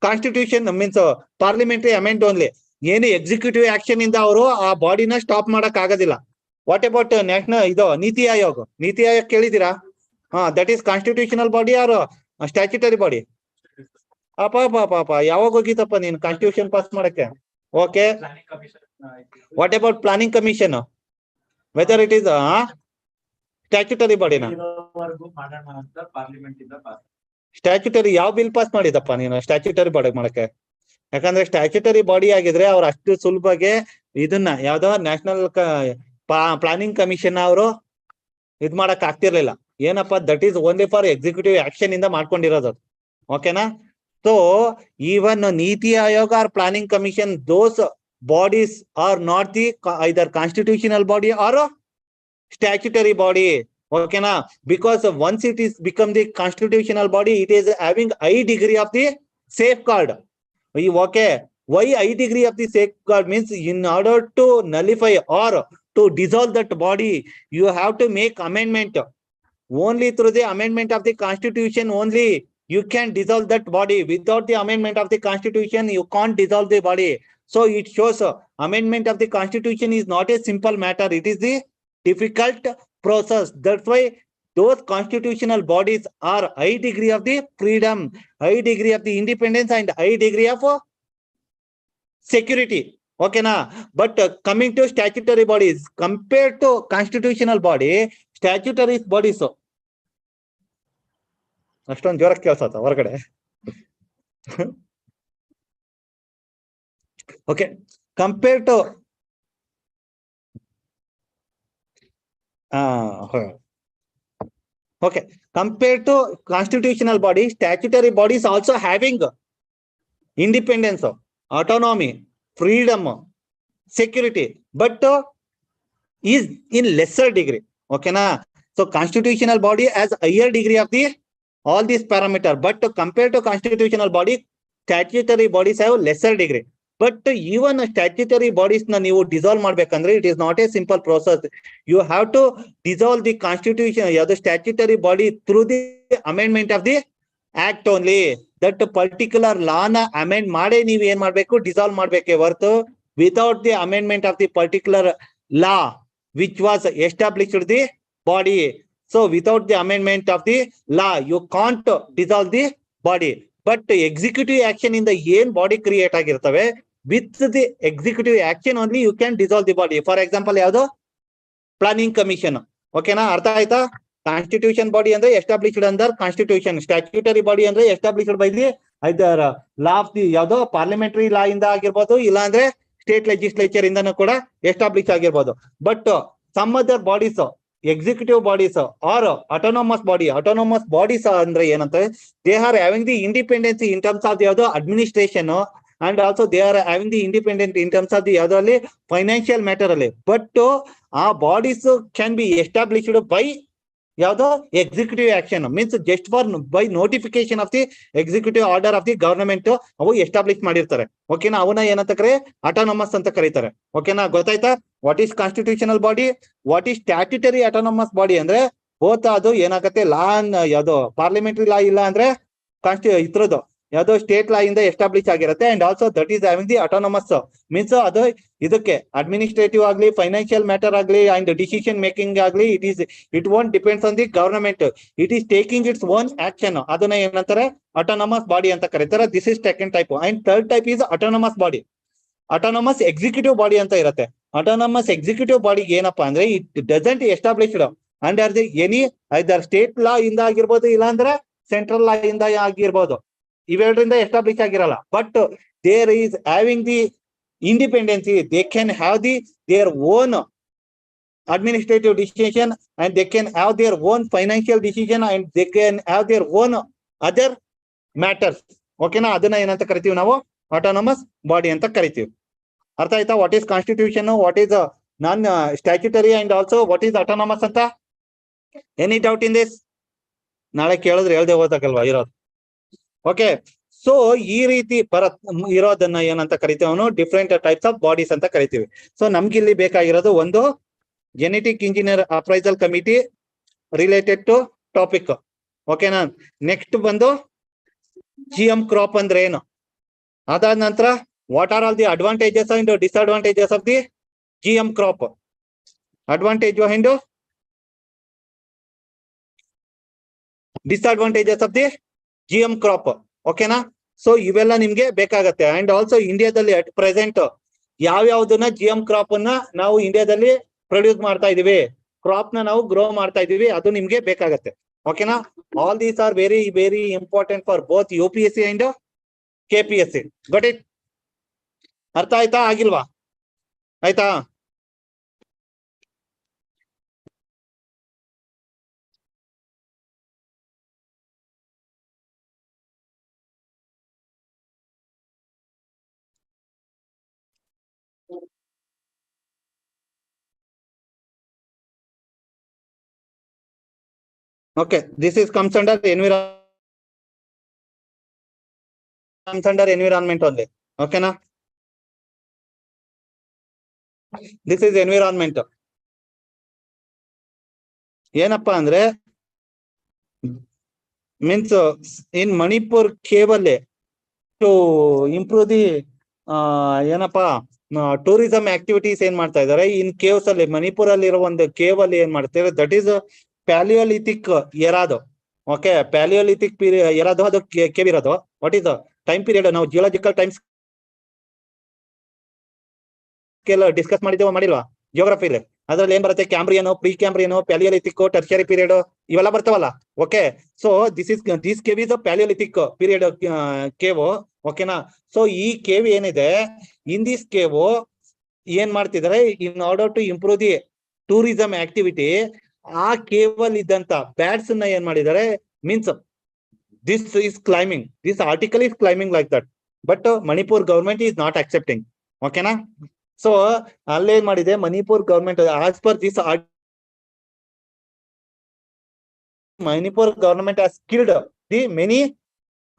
constitution, means parliamentary amendment only. ಏನು executive action ಇಂದ ಅವರು ಆ ಬಾಡಿನ stop ಮಾಡಕ್ ಆಗೋದಿಲ್ಲ. What about national ಇದು ನೀತಿ ಆಯೋಗ? ನೀತಿ ಆಯೋಗ ಕೇಳಿದಿರಾ? That is constitutional body or statutory body? ಪಾಪ ಯಾವಾಗ ಹೋಗಿತ್ತಪ್ಪ ನೀನು ಕಾನ್ಸ್ಟಿಟ್ಯೂಷನ್ ಪಾಸ್ ಮಾಡಕ್ಕೆ? Okay, what about planning commission? Whether it is statutory ಬಾಡಿನ? ಸ್ಟ್ಯಾಚ್ಯುಟರಿ ಯಾವ ಬಿಲ್ ಪಾಸ್ ಮಾಡಿದಪ್ಪ ನೀನು ಸ್ಟ್ಯಾಚ್ಯುಟರಿ ಬಾಡಿ ಮಾಡಕ್ಕೆ? ಯಾಕಂದ್ರೆ ಸ್ಟ್ಯಾಚ್ಯುಟರಿ ಬಾಡಿ ಆಗಿದ್ರೆ ಅವ್ರು ಅಷ್ಟು ಸುಲಭಗೆ ಇದನ್ನ ಯಾವ್ದೋ ನ್ಯಾಷನಲ್ ಪ್ಲಾನಿಂಗ್ ಕಮಿಷನ್ ಅವರು ಇದ್ ಮಾಡಕ್ ಆಗ್ತಿರ್ಲಿಲ್ಲ. ಏನಪ್ಪಾ, that is only for executive action ಇಂದ ಮಾಡ್ಕೊಂಡಿರೋದು. ಓಕೆನಾ? So even NITI Aayog or planning commission, those bodies are not the either constitutional body or statutory body. ಓಕೆನಾ? Because once it is become the constitutional body, it is having high degree of the safeguard. Okay, why high degree of the safeguard? Means in order to nullify or to dissolve that body, you have to make amendment. Only through the amendment of the constitution only you can dissolve that body. Without the amendment of the constitution, you can't dissolve the body. So it shows amendment of the constitution is not a simple matter. It is the difficult process. That's why those constitutional bodies are high degree of the freedom, high degree of the independence, and high degree of security. Okay na? But coming to statutory bodies, compared to constitutional body, statutory bodies ಅಷ್ಟೊಂದು ಜೋರಕ್ಕೆ ಕೇಳ್ಸತ್ತ ಹೊರಗಡೆ. Okay, compared to okay, compared to constitutional body, statutory bodies also having independence, autonomy, freedom, security, but is in lesser degree. Okay na? So constitutional body has higher degree of the all these parameters, but compared to constitutional body, statutory bodies have lesser degree. But even statutory bodies na ನೀವು dissolve ಮಾಡ್ಬೇಕಂದ್ರೆ it is not a simple process. You have to dissolve the constitution, the statutory body through the amendment of the act only. That particular law na amend ಮಾಡೇ ನೀವು ಏನ್ ಮಾಡ್ಬೇಕು, dissolve ಮಾಡ್ಬೇಕೆ ಹೊರತು without the amendment of the particular law which was established the body. So without the amendment of the law, you can't dissolve the body. But executive action in the ಏನ್ body create ಆಗಿರ್ತವೆ, with the executive action only you can dissolve the body. For example, ಯಾವುದು planning commission. ಓಕೆನಾ? ಅರ್ಥ ಆಯ್ತಾ? Constitution body ಅಂದ್ರೆ established under constitution, statutory body ಅಂದ್ರೆ established by the either law of the ಯಾವ್ದೋ parliamentary law ಇಂದ ಆಗಿರ್ಬೋದು, ಇಲ್ಲ ಅಂದ್ರೆ ಸ್ಟೇಟ್ ಲೆಜಿಸ್ಲೇಚರ್ ಇಂದನೂ ಕೂಡ ಎಸ್ಟಾಬ್ಲಿಷ್ ಆಗಿರ್ಬೋದು. But some other bodies, executive bodies or autonomous bodies ಅಂದ್ರೆ ಏನಂತಾರೆ, they are having the independence in terms of the other administration, and also they are having the independent in terms of the other financial matter ಅಲ್ಲಿ. But ಆ bodies can be established by ಯಾವ್ದೋ executive action, means just for by notification of the executive order of the government ಅವು establish ಮಾಡಿರ್ತಾರೆ. ಓಕೆನಾ? ಅವನ್ನ ಏನಂತ ಕರೆ, autonomous ಅಂತ ಕರೀತಾರೆ. ಓಕೆನಾ? ಗೊತ್ತಾಯ್ತಾ? What is constitutional body, what is statutory autonomous body ಅಂದ್ರೆ ಬೋತ್ ಅದು ಏನಾಗತ್ತೆ, ಲಾ ಯಾವ್ದೋ ಪಾರ್ಲಿಮೆಂಟರಿ ಲಾ ಇಲ್ಲ ಅಂದ್ರೆ ಇದ್ರದ್ದು ಯಾವ್ದೋ ಸ್ಟೇಟ್ ಲಾ ಇಂದ ಎಸ್ಟಾಬ್ಲಿಷ್ ಆಗಿರುತ್ತೆ. And also that is having the autonomous, means ಅದು ಇದಕ್ಕೆ ಅಡ್ಮಿನಿಸ್ಟ್ರೇಟಿವ್ ಆಗ್ಲಿ, ಫೈನಾನ್ಷಿಯಲ್ ಮ್ಯಾಟರ್ ಆಗ್ಲಿ, ಅಂಡ್ ಡಿಸಿಷನ್ ಮೇಕಿಂಗ್ ಆಗ್ಲಿ, it won't depends on the government, it is taking its own action. ಅದನ್ನ ಏನಂತಾರೆ, ಆಟೋನಮಸ್ ಬಾಡಿ ಅಂತ ಕರೀತಾರೆ. This is second type. And third type is autonomous body. Autonomous executive body ಅಂತ ಇರುತ್ತೆ. Autonomous executive body ಏನಪ್ಪಾ ಅಂದ್ರೆ, it doesn't established under the any either state ಲಾ ಇಂದ ಆಗಿರ್ಬೋದು, ಇಲ್ಲ ಅಂದ್ರೆ ಸೆಂಟ್ರಲ್ ಲಾ ಇಂದ ಆಗಿರ್ಬೋದು, ಇವೆರಡರಿಂದ ಎಸ್ಟಾಬ್ಲಿಷ್ ಆಗಿರಲ್ಲ. But there is having the independency, they can have the their own administrative decision, and they can have their own financial decision, and they can have their own other matters. ಓಕೆನಾ? ಅದನ್ನ ಏನಂತ ಕರಿತೀವಿ ನಾವು, autonomous body ಅಂತ ಕರಿತೀವಿ. ಅರ್ಥ ಆಯ್ತಾ? What is constitution, what is non statutory, and also what is autonomous ಅಂತ. Any doubt in this? ನಾಳೆ ಕೇಳಿದ್ರೆ ಹೇಳ್ದೆ ಹೋದಕ್ಕಲ್ವಾ ಇರೋದು. ಓಕೆ, ಸೊ ಈ ರೀತಿ ಇರೋದನ್ನ ಏನಂತ ಕರಿತೀವಿ, ಅವನು ಡಿಫ್ರೆಂಟ್ ಟೈಪ್ಸ್ ಆಫ್ ಬಾಡೀಸ್ ಅಂತ ಕರಿತೀವಿ. ಸೊ ನಮ್ಗಿಲ್ಲಿ ಬೇಕಾಗಿರೋದು ಒಂದು genetic engineer appraisal committee related to topic. ಓಕೆನಾ? ನೆಕ್ಸ್ಟ್ ಬಂದು GM ಕ್ರಾಪ್ ಅಂದ್ರೆ ಏನು, ಅದಾದ ನಂತರ what are all the advantages and disadvantages of the GM crop, advantage and disadvantages of the GM crop. ಓಕೆನಾ? ಸೊ ಇವೆಲ್ಲ ನಿಮ್ಗೆ ಬೇಕಾಗತ್ತೆ. ಅಂಡ್ ಆಲ್ಸೋ ಇಂಡಿಯಾದಲ್ಲಿ ಅಟ್ ಪ್ರೆಸೆಂಟ್ ಯಾವ್ಯಾವ್ದನ್ನ GM ಕ್ರಾಪ್ ಅನ್ನ ನಾವು ಇಂಡಿಯಾದಲ್ಲಿ ಪ್ರೊಡ್ಯೂಸ್ ಮಾಡ್ತಾ ಇದೀವಿ, ಕ್ರಾಪ್ ನ ನಾವು ಗ್ರೋ ಮಾಡ್ತಾ ಇದೀವಿ, ಅದು ನಿಮ್ಗೆ ಬೇಕಾಗತ್ತೆ. ಓಕೆನಾ? All these are very very important for both UPSC and KPSC. Got it? ಅರ್ಥ ಆಯ್ತಾ? ಆಗಿಲ್ವಾ? ಆಯ್ತಾ? Okay, this is comes under environment only. Okay na? This is environment. ಏನಪ್ಪಾ ಅಂದ್ರೆ, means in Manipur cave ಅಲ್ಲಿ to improve the ಏನಪ್ಪಾ tourism activities ಏನ್ ಮಾಡ್ತಾ ಇದಾರೆ ಇನ್ ಕೇವ್ಸ್ ಅಲ್ಲಿ. ಮಣಿಪುರ್ ಅಲ್ಲಿ ಇರೋ ಒಂದು ಕೇವ್ ಅಲ್ಲಿ ಏನ್ ಮಾಡ್ತಾರೆ, ದಟ್ ಈಸ್ ಪ್ಯಾಲಿಯೋಲಿಥಿಕ್ ಎರಾದು. ಓಕೆ, ಪ್ಯಾಲಿಯೋಲಿಥಿಕ್ ಪೀರಿಯಡ್ ಎರಾದು ಅದು ಕೇವ್ ಇರೋದು. What is the time period? ನಾವು ಜಿಯೋಲಾಜಿಕಲ್ ಟೈಮ್ಸ್ ಡಿಸ್ಕಸ್ ಮಾಡಿಲ್ವಾ ಜಿಯೋಗ್ರಫಿಲಿ? ಅದ್ರಲ್ಲಿ ಏನ್ ಬರುತ್ತೆ? Cambrian, pre Cambrian, paleolithic, tertiary period ಇವೆಲ್ಲ ಬರ್ತಾವಲ್ಲ. Okay, so this cave is paleolithic period cave. ಓಕೆನಾ? ಸೊ ಈ ಕೇವ್ ಏನಿದೆ, ಇನ್ ದಿಸ್ ಕೇವ್ ಏನ್ ಮಾಡ್ತಿದ್ದಾರೆ, in order to improve the tourism activity, ಆ ಕೇವಲ್ ಇದ್ದಂತ ಬ್ಯಾಟ್ಸ್ ನ ಏನ್ ಮಾಡಿದ್ದಾರೆ, means this is climbing, this article is climbing like that, but Manipur government is not accepting. ಓಕೆನಾ? ಸೊ ಅಲ್ಲೇನ್ ಮಾಡಿದೆ Manipur government, as per this Manipur government has killed the many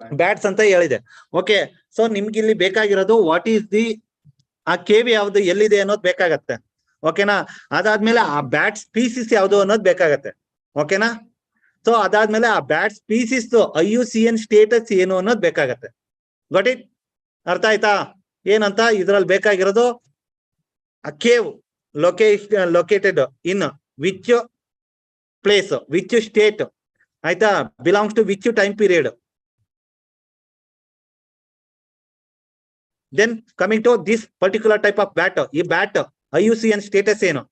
bats ಅಂತ ಹೇಳಿದೆ. ಓಕೆ, ಸೊ ನಿಮ್ಗೆ ಇಲ್ಲಿ ಬೇಕಾಗಿರೋದು ವಾಟ್ ಈಸ್ ದಿ ಆ cave ಯಾವ್ದು, ಎಲ್ಲಿದೆ ಅನ್ನೋದು ಬೇಕಾಗತ್ತೆ. ಓಕೆನಾ? ಅದಾದ್ಮೇಲೆ ಆ ಬ್ಯಾಟ್ ಸ್ಪೀಸಿಸ್ ಯಾವ್ದು ಅನ್ನೋದು ಬೇಕಾಗತ್ತೆ. ಓಕೆನಾ? ಸೊ ಅದಾದ್ಮೇಲೆ ಆ ಬ್ಯಾಟ್ ಸ್ಪೀಸಿಸ್ IUCN ಸ್ಟೇಟಸ್ ಏನು ಅನ್ನೋದು ಬೇಕಾಗತ್ತೆ. Got it? ಅರ್ಥ ಆಯ್ತಾ? ಏನಂತ ಇದ್ರಲ್ಲಿ ಬೇಕಾಗಿರೋದು a cave located in which place, which state, ಆಯ್ತಾ, belongs to which time period. Then coming to this particular type of bat, ಈ ಬ್ಯಾಟ್ IUCN ಸ್ಟೇಟಸ್ ಏನು,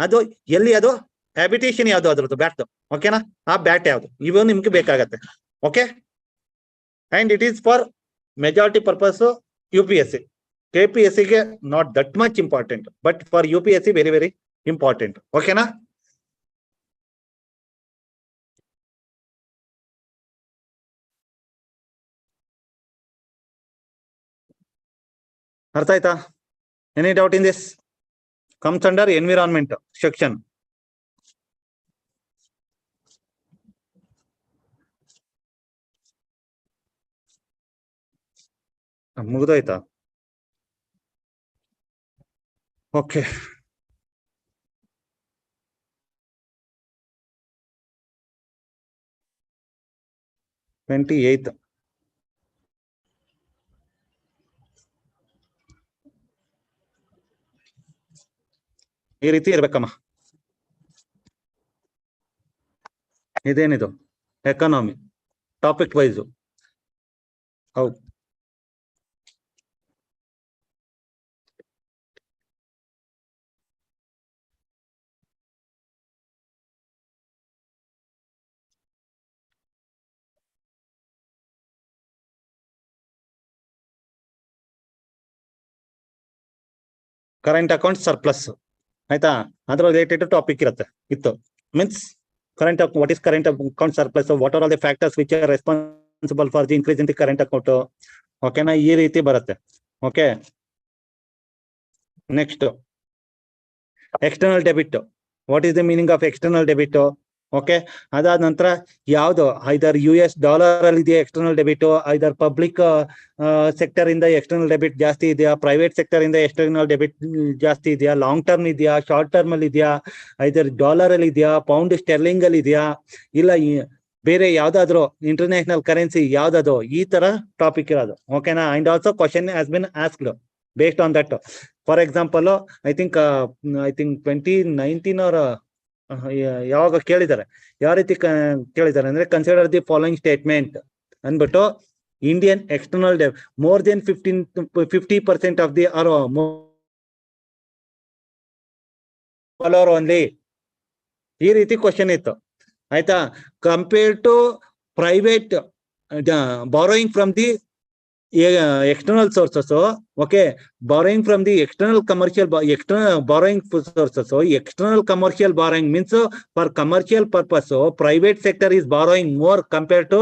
ಅದು ಎಲ್ಲಿ, ಅದು ಹ್ಯಾಬಿಟೇಷನ್ ಯಾವ್ದು ಅದ್ರದ್ದು ಬ್ಯಾಟ್. ಓಕೆನಾ? ಆ ಬ್ಯಾಟ್ ಯಾವ್ದು, ಇವು ನಿಮ್ಗೆ ಬೇಕಾಗತ್ತೆ. Okay, and it is for majority purpose UPSC. KPSC ಗೆ not that much important, but for UPSC very very important. ಓಕೆನಾ? ಅರ್ಥ ಆಯ್ತಾ? Any doubt in this? Comes under environment section. ಮುಗಿದೋಯ್ತಾ? Okay, twenty 28th. ಈ ರೀತಿ ಇರ್ಬೇಕಮ್ಮ. ಇದೇನಿದು ಎಕಾನಮಿ ಟಾಪಿಕ್ ವೈಸು. ಹೌದು, ಕರೆಂಟ್ ಅಕೌಂಟ್ ಸರ್ಪ್ಲಸ್. ಆಯ್ತಾ? ಅದ್ರ ರಿಲೇಟೆಡ್ ಟಾಪಿಕ್ ಇತ್ತು. Means current what is current account surplus, what are all the factors which are responsible for the increase in the current account. ಓಕೆನಾ? ಈ ರೀತಿ ಬರುತ್ತೆ. Okay, next external debit. What is the meaning of external debit? Okay, ಅದಾದ ನಂತರ ಯಾವ್ದು ಐದರ್ US dollar ಅಲ್ಲಿ ಇದೆಯಾ external debit, ಐದರ್ public sector ಇಂದ ಎಕ್ಸ್ಟರ್ನಲ್ ಡೆಬಿಟ್ ಜಾಸ್ತಿ ಇದೆಯಾ, ಪ್ರೈವೇಟ್ ಸೆಕ್ಟರ್ ಇಂದ ಎಕ್ಸ್ಟರ್ನಲ್ ಡೆಬಿಟ್ ಜಾಸ್ತಿ ಇದೆಯಾ, ಲಾಂಗ್ ಟರ್ಮ್ ಇದೆಯಾ, ಶಾರ್ಟ್ ಟರ್ಮ್ ಅಲ್ಲಿ ಇದೆಯಾ, ಐದರ್ ಡಾಲರ್ ಅಲ್ಲಿ ಇದೆಯಾ, ಪೌಂಡ್ ಸ್ಟೆರ್ಲಿಂಗ್ ಅಲ್ಲಿ ಇದೆಯಾ, ಇಲ್ಲ ಬೇರೆ ಯಾವ್ದಾದ್ರು ಇಂಟರ್ನ್ಯಾಷನಲ್ ಕರೆನ್ಸಿ ಯಾವ್ದಾದ್ರು, ಈ ತರ ಟಾಪಿಕ್ ಇರೋದು. ಓಕೆನಾ? And also question has been asked based on that. For example, I think 2019 or ಯಾವಾಗ ಕೇಳಿದ್ದಾರೆ, ಯಾವ ರೀತಿ ಕೇಳಿದ್ದಾರೆ ಅಂದ್ರೆ, ಕನ್ಸಿಡರ್ ದಿ ಫಾಲೋಯಿಂಗ್ ಸ್ಟೇಟ್ಮೆಂಟ್ ಅಂದ್ಬಿಟ್ಟು, Indian external debit more than 50% of the are follower only. ಈ ರೀತಿ ಕ್ವಶನ್ ಇತ್ತು. ಆಯ್ತಾ? Compare to private borrowing from the external sources. Okay, borrowing from the external commercial external borrowing sources. So external commercial borrowing means for commercial purpose, so private sector is borrowing more compared to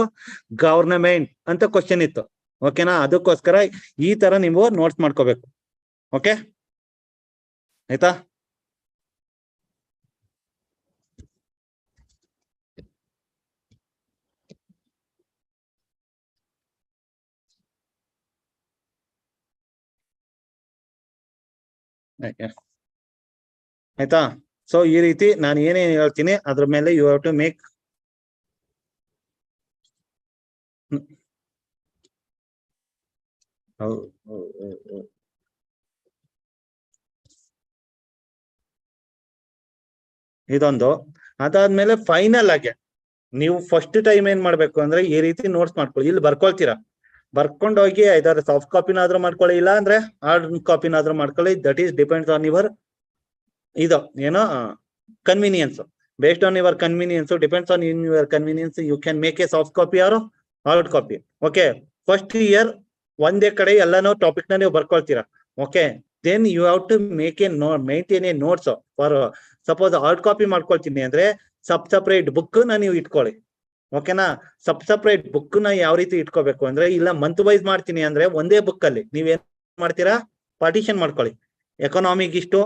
government ಅಂತ question ಇತ್ತು. ಓಕೆನಾ? ಅದಕ್ಕೋಸ್ಕರ ಈ ತರ ನೀವು notes ಮಾಡ್ಕೋಬೇಕು. Okay, ಆಯ್ತಾ? ಆಯ್ತಾ? ಸೊ ಈ ರೀತಿ ನಾನು ಏನೇನು ಹೇಳ್ತೀನಿ ಅದ್ರ ಮೇಲೆ ಯು ಹ್ಯಾವ್ ಟು ಮೇಕ್. ಇದೊಂದು ಅದಾದ್ಮೇಲೆ ಫೈನಲ್ ಆಗಿ ನೀವು ಫಸ್ಟ್ ಟೈಮ್ ಏನ್ ಮಾಡ್ಬೇಕು ಅಂದ್ರೆ ಈ ರೀತಿ ನೋಟ್ಸ್ ಮಾಡ್ಕೊಳ್ಳಿ, ಇಲ್ಲಿ ಬರ್ಕೊಳ್ತೀರಾ, ಬರ್ಕೊಂಡು ಹೋಗಿ ಐದಾರು ಸಾಫ್ಟ್ ಕಾಪಿನಾದ್ರೂ ಮಾಡ್ಕೊಳ್ಳಿ, ಇಲ್ಲ ಅಂದ್ರೆ ಹಾರ್ಡ್ ಕಾಪಿನಾದ್ರೂ ಮಾಡ್ಕೊಳ್ಳಿ. That is depends on your ಇದು ಏನೋ convenience. Based on your convenience, depends on in your convenience, you can make a soft copy or hard copy. Okay, first year ಒಂದೇ ಕಡೆ ಎಲ್ಲಾನು ಟಾಪಿಕ್ ನ ನೀವು ಬರ್ಕೊಳ್ತೀರಾ. Okay, then you have to make a maintain a notes for suppose hard copy ಮಾಡ್ಕೊಳ್ತೀನಿ ಅಂದ್ರೆ separate book ನ ನೀವು ಇಟ್ಕೊಳ್ಳಿ. ಓಕೆನಾ, ಸಪ್ರೇಟ್ ಬುಕ್ ನ ಯಾವ ರೀತಿ ಇಟ್ಕೋಬೇಕು ಅಂದ್ರೆ, ಇಲ್ಲ ಮಂತ್ ವೈಸ್ ಮಾಡ್ತೀನಿ ಅಂದ್ರೆ ಒಂದೇ ಬುಕ್ ಅಲ್ಲಿ ನೀವೇನ್ ಮಾಡ್ತೀರಾ, ಪಾರ್ಟಿಷನ್ ಮಾಡ್ಕೊಳ್ಳಿ. ಎಕನಾಮಿಕ್ ಇಷ್ಟು,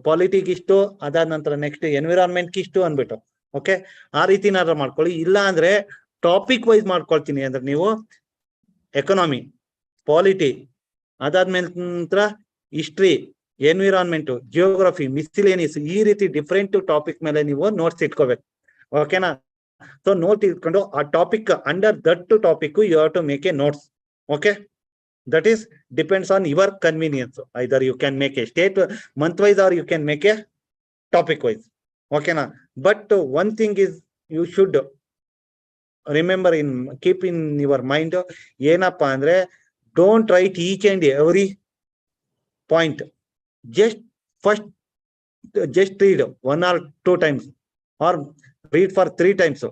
ಪಾಲಿಟಿಕ್ ಇಷ್ಟು, ಅದಾದ ನಂತರ ನೆಕ್ಸ್ಟ್ ಎನ್ವಿರಾನ್ಮೆಂಟ್ ಇಷ್ಟು ಅನ್ಬಿಟ್ಟು. ಓಕೆ, ಆ ರೀತಿನಾದ್ರೂ ಮಾಡ್ಕೊಳ್ಳಿ. ಇಲ್ಲ ಅಂದ್ರೆ ಟಾಪಿಕ್ ವೈಸ್ ಮಾಡ್ಕೊಳ್ತೀನಿ ಅಂದ್ರೆ ನೀವು ಎಕನಾಮಿ, ಪಾಲಿಟಿ, ಅದಾದ್ಮೇಲೆ ನಂತರ ಹಿಸ್ಟ್ರಿ, ಎನ್ವಿರಾನ್ಮೆಂಟ್, ಜಿಯೋಗ್ರಫಿ, ಮಿಸ್ಸಿಲೇನಿಯಸ್, ಈ ರೀತಿ ಡಿಫ್ರೆಂಟ್ ಟಾಪಿಕ್ ಮೇಲೆ ನೀವು ನೋಟ್ಸ್ ಇಟ್ಕೋಬೇಕು. ಓಕೆನಾ, ಸೊ ನೋಟ್ ಇಟ್ಕೊಂಡು ಆ topic under that topic you have to make a notes. Okay, that is depends on your convenience. Either you can make a state month wise or you can make a topic wise. Okay na, but one thing is you should remember, keep in your mind, ಏನಪ್ಪಾ ಅಂದ್ರೆ don't write each and every point. Just read 1 or 2 times or read for 3 times.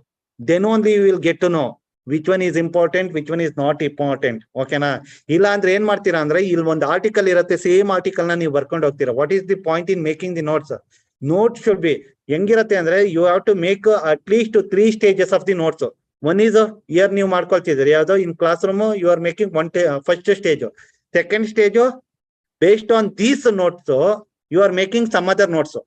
Then only you will get to know which one is important, which one is not important. ಓಕೆನಾ, ಇಲ್ಲ ಅಂದ್ರೆ ಏನ್ ಮಾಡ್ತೀರಾ ಅಂದ್ರೆ ಇಲ್ಲಿ ಒಂದು ಆರ್ಟಿಕಲ್ ಇರುತ್ತೆ, same article ನ ನೀವು ಬರ್ಕೊಂಡು ಹೋಗ್ತೀರಾ. What is the point in making the notes? Note should be ಹೆಂಗಿರತ್ತೆ ಅಂದ್ರೆ you have to make at least 3 stages of the notes. One is year ನೀವು ಮಾಡ್ಕೊಳ್ತಿದ್ರಿ ಯಾವ್ದೋ in class room, you are making first stage. Second stage, based on these notes you are making some other notes.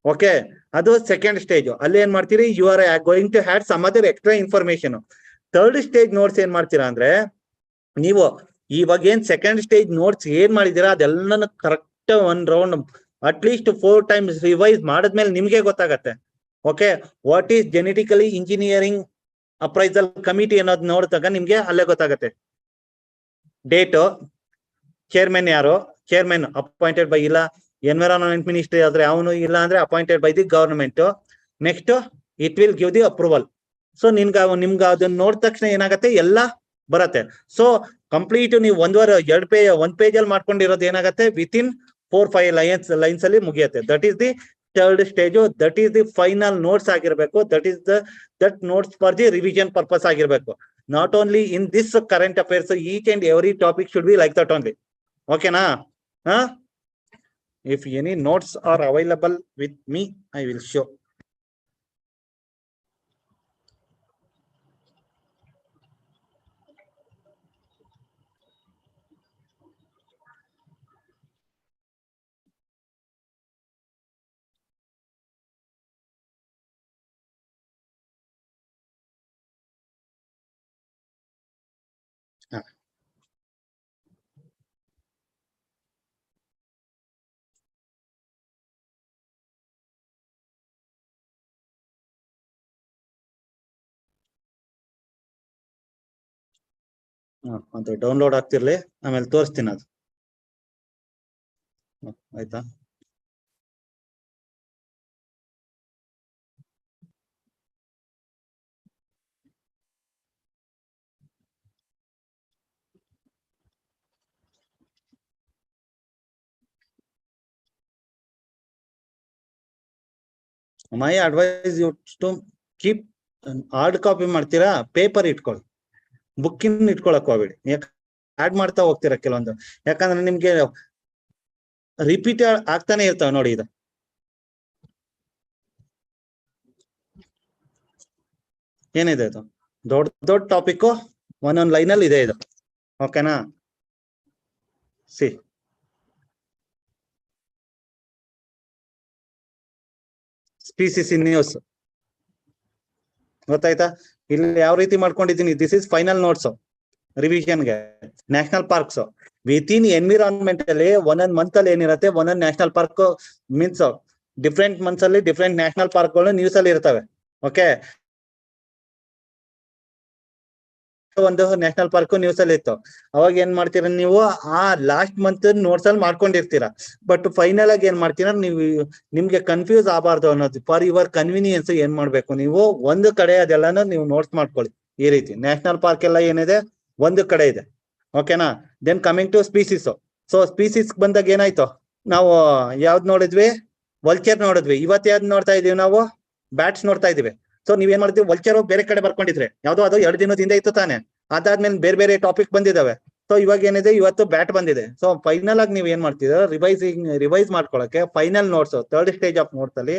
Okay, ಅದು second stage. ಅಲ್ಲಿ ಏನ್ ಮಾಡ್ತೀರಿ, you are going to had some other extra information. Third stage notes ಏನ್ ಮಾಡ್ತೀರಾ ಅಂದ್ರೆ, ನೀವು ಇವಾಗ ಏನ್ ಸೆಕೆಂಡ್ ಸ್ಟೇಜ್ ನೋಟ್ಸ್ ಏನ್ ಮಾಡಿದೀರಾ ಅದೆಲ್ಲ ಕರೆಕ್ಟ್ ಒಂದ್ round at least 4 times revise ಮಾಡಿದ್ಮೇಲೆ ನಿಮ್ಗೆ ಗೊತ್ತಾಗತ್ತೆ. Okay, what is genetically engineering appraisal committee ಅನ್ನೋದು ನೋಡಿದಾಗ ನಿಮ್ಗೆ ಅಲ್ಲೇ ಗೊತ್ತಾಗತ್ತೆ. ಡೇಟ್, ಚೇರ್ಮನ್ ಯಾರು, ಚೇರ್ಮನ್ ಅಪಾಯಿಂಟೆಡ್ ಬೈ, ಇಲ್ಲ ಎನ್ವಿರಾನ್ಮೆಂಟ್ ಮಿನಿಸ್ಟ್ರಿ ಆದ್ರೆ ಅವನು, ಇಲ್ಲ ಅಂದ್ರೆ appointed by the government. Next it will give the approval. So ನಿಮ್ಗೆ ಅದನ್ನ ನೋಡಿದ ತಕ್ಷಣ ಏನಾಗತ್ತೆ, ಎಲ್ಲ ಬರತ್ತೆ. ಸೊ ಕಂಪ್ಲೀಟ್ ನೀವು 1 ಪೇಜ್ ಅಲ್ಲಿ ಮಾಡ್ಕೊಂಡಿರೋದು ಏನಾಗತ್ತೆ, ವಿತ್ ಇನ್ 4-5 ಲೈನ್ಸ್ ಅಲ್ಲಿ ಮುಗಿಯತ್ತೆ. That is the third stage. That is the final notes ಆಗಿರ್ಬೇಕು. That notes for the revision purpose ಆಗಿರ್ಬೇಕು. Not only in this current affairs, each and every topic should be like that only. ಓಕೆನಾ? If any notes are available with me, I will show. ಅದು download ಆಗ್ತಿರ್ಲಿ, ಆಮೇಲೆ ತೋರಿಸ್ತೀನಿ ಅದು. ಆಯ್ತಾ? My advice you to keep hard copy ಮಾಡ್ತೀರಾ, paper ಇಟ್ಕೊಳ್ಳಿ, ಬುಕ್ಕಿನ್ ಇಟ್ಕೊಳಕ್ ಹೋಗ್ಬೇಡಿ. ಆಡ್ ಮಾಡ್ತಾ ಹೋಗ್ತೀರಾ ಕೆಲವೊಂದು, ಯಾಕಂದ್ರೆ ನಿಮ್ಗೆ ರಿಪೀಟ್ ಆಗ್ತಾನೆ ಇರ್ತಾವ. ನೋಡಿ, ಇದು ಏನಿದೆ, ಇದು ದೊಡ್ಡ ಟಾಪಿಕ್, ಒಂದೊಂದ್ ಲೈನ್ ಅಲ್ಲಿ ಇದೆ ಇದು. ಓಕೆನಾ? ಸಿ, ಸ್ಪೀಸಿಸ್ ಇನ್ ನ್ಯೂಸ್ ಗೊತ್ತಾಯ್ತಾ? ಇಲ್ಲಿ ಯಾವ ರೀತಿ ಮಾಡ್ಕೊಂಡಿದ್ದೀನಿ, ದಿಸ್ ಇಸ್ ಫೈನಲ್ ನೋಟ್ಸ್ ರಿವಿಷನ್ಗೆ. National parks with in environment ಅಲ್ಲಿ ಒಂದೊಂದ್ ಮಂತ್ ಅಲ್ಲಿ ಏನಿರುತ್ತೆ, ಒಂದೊಂದ್ national park means different months ಅಲ್ಲಿ ಡಿಫ್ರೆಂಟ್ ನ್ಯಾಷನಲ್ ಪಾರ್ಕ್ಗಳು ನ್ಯೂಸ್ ಅಲ್ಲಿ ಇರ್ತವೆ. ಓಕೆ, ಒಂದು ನ್ಯಾಷನಲ್ ಪಾರ್ಕ್ ನ್ಯೂಸ್ ಅಲ್ಲಿ ಇತ್ತು. ಅವಾಗ ಏನ್ ಮಾಡ್ತೀರಾ ನೀವು, ಆ ಲಾಸ್ಟ್ ಮಂತ್ ನೋಟ್ಸ್ ಅಲ್ಲಿ ಮಾಡ್ಕೊಂಡಿರ್ತೀರಾ. ಬಟ್ ಫೈನಲ್ ಆಗಿ ಏನ್ ಮಾಡ್ತೀರಾ ನೀವು, ನಿಮ್ಗೆ ಕನ್ಫ್ಯೂಸ್ ಆಗಬಾರ್ದು ಅನ್ನೋದು ಫಾರ್ ಯುವರ್ ಕನ್ವಿನಿಯನ್ಸ್ ಏನ್ ಮಾಡ್ಬೇಕು, ನೀವು ಒಂದು ಕಡೆ ಅದೆಲ್ಲಾನು ನೀವು ನೋಟ್ಸ್ ಮಾಡ್ಕೊಳ್ಳಿ. ಈ ರೀತಿ ನ್ಯಾಷನಲ್ ಪಾರ್ಕ್ ಎಲ್ಲ ಏನಿದೆ ಒಂದು ಕಡೆ ಇದೆ, ಓಕೆನಾ. Then coming to species. So species ಬಂದಾಗ ಏನಾಯ್ತು, ನಾವು ಯಾವ್ದು ನೋಡಿದ್ವಿ, ವಲ್ಚರ್ ನೋಡಿದ್ವಿ. ಇವತ್ತು ಯಾವ್ದು ನೋಡ್ತಾ ಇದೀವಿ ನಾವು, ಬ್ಯಾಟ್ಸ್ ನೋಡ್ತಾ ಇದೀವಿ. ಸೊ ನೀವೇನ್ ಮಾಡ್ತೀವಿ, ವಲ್ಚರ್ ಬೇರೆ ಕಡೆ ಬರ್ಕೊಂಡಿದ್ರೆ ಯಾವ್ದೋ ಅದು 2 ದಿನದ ಹಿಂದೆ ಇತ್ತು ತಾನೆ, ಅದಾದ್ಮೇಲೆ ಬೇರೆ ಬೇರೆ ಟಾಪಿಕ್ ಬಂದಿದಾವೆ. ಸೊ ಇವಾಗ ಏನಿದೆ, ಇವತ್ತು ಬ್ಯಾಟ್ ಬಂದಿದೆ. ಸೊ ಫೈನಲ್ ಆಗಿ ನೀವು ಏನ್ ಮಾಡ್ತೀರಾ, ರಿವೈಸ್ ಮಾಡ್ಕೊಳಕ್ಕೆ final notes 3rd stage of notes ಅಲ್ಲಿ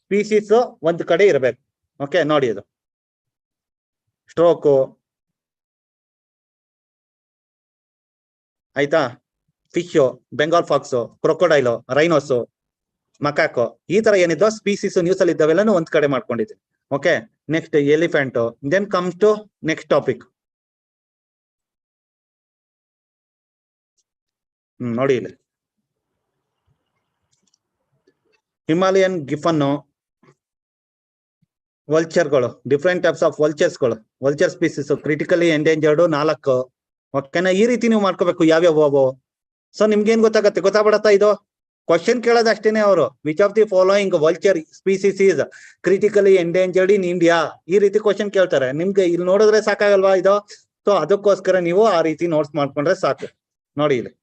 ಸ್ಪೀಸೀಸ್ ಒಂದ್ ಕಡೆ ಇರಬೇಕು. ಓಕೆ, ನೋಡಿ ಇದು ಸ್ಟ್ರೋಕು ಆಯ್ತಾ, ಫಿಶ್, ಬೆಂಗಾಲ್ ಫಾಕ್ಸ್, ಕ್ರೊಕೊಡೈಲು, ರೈನೋಸು, ಮಕಾಕೋ, ಈ ತರ ಏನಿದ್ದೋ ಸ್ಪೀಸೀಸ್ ನ್ಯೂಸ್ ಅಲ್ಲಿ ಇದ್ದಾವೆಲ್ಲ ಒಂದ್ ಕಡೆ ಮಾಡ್ಕೊಂಡಿದ್ದೀನಿ. Okay, next elephant. Then comes to next topic. ನೋಡಿ ಇಲ್ಲಿ ಹಿಮಾಲಯನ್ ಗಿಫನ್, ವಲ್ಚರ್ಗಳು, ಡಿಫ್ರೆಂಟ್ ಟೈಪ್ಸ್ ಆಫ್ ವಲ್ಚರ್ಸ್ಗಳು, ವಲ್ಚರ್ ಸ್ಪೀಸೀಸ್, ಕ್ರಿಟಿಕಲಿ ಎಂಡೇಂಜರ್ಡ್ 4. ಓಕೆನಾ, ಈ ರೀತಿ ನೀವು ಮಾಡ್ಕೋಬೇಕು ಯಾವ್ಯಾವ. ಸೊ ನಿಮ್ಗೇನ್ ಗೊತ್ತಾಗ್ಬಿಡತ್ತಾ ಇದು, ಕ್ವಶನ್ ಕೇಳೋದು ಅಷ್ಟೇನೆ ಅವರು, which of the following vulture species is critically endangered in India, ಈ ರೀತಿ ಕ್ವಶನ್ ಕೇಳ್ತಾರೆ. ನಿಮ್ಗೆ ಇಲ್ಲಿ ನೋಡಿದ್ರೆ ಸಾಕಾಗಲ್ವಾ ಇದು. ಸೊ ಅದಕ್ಕೋಸ್ಕರ ನೀವು ಆ ರೀತಿ ನೋಟ್ಸ್ ಮಾಡ್ಕೊಂಡ್ರೆ ಸಾಕು. ನೋಡಿ ಇಲ್ಲಿ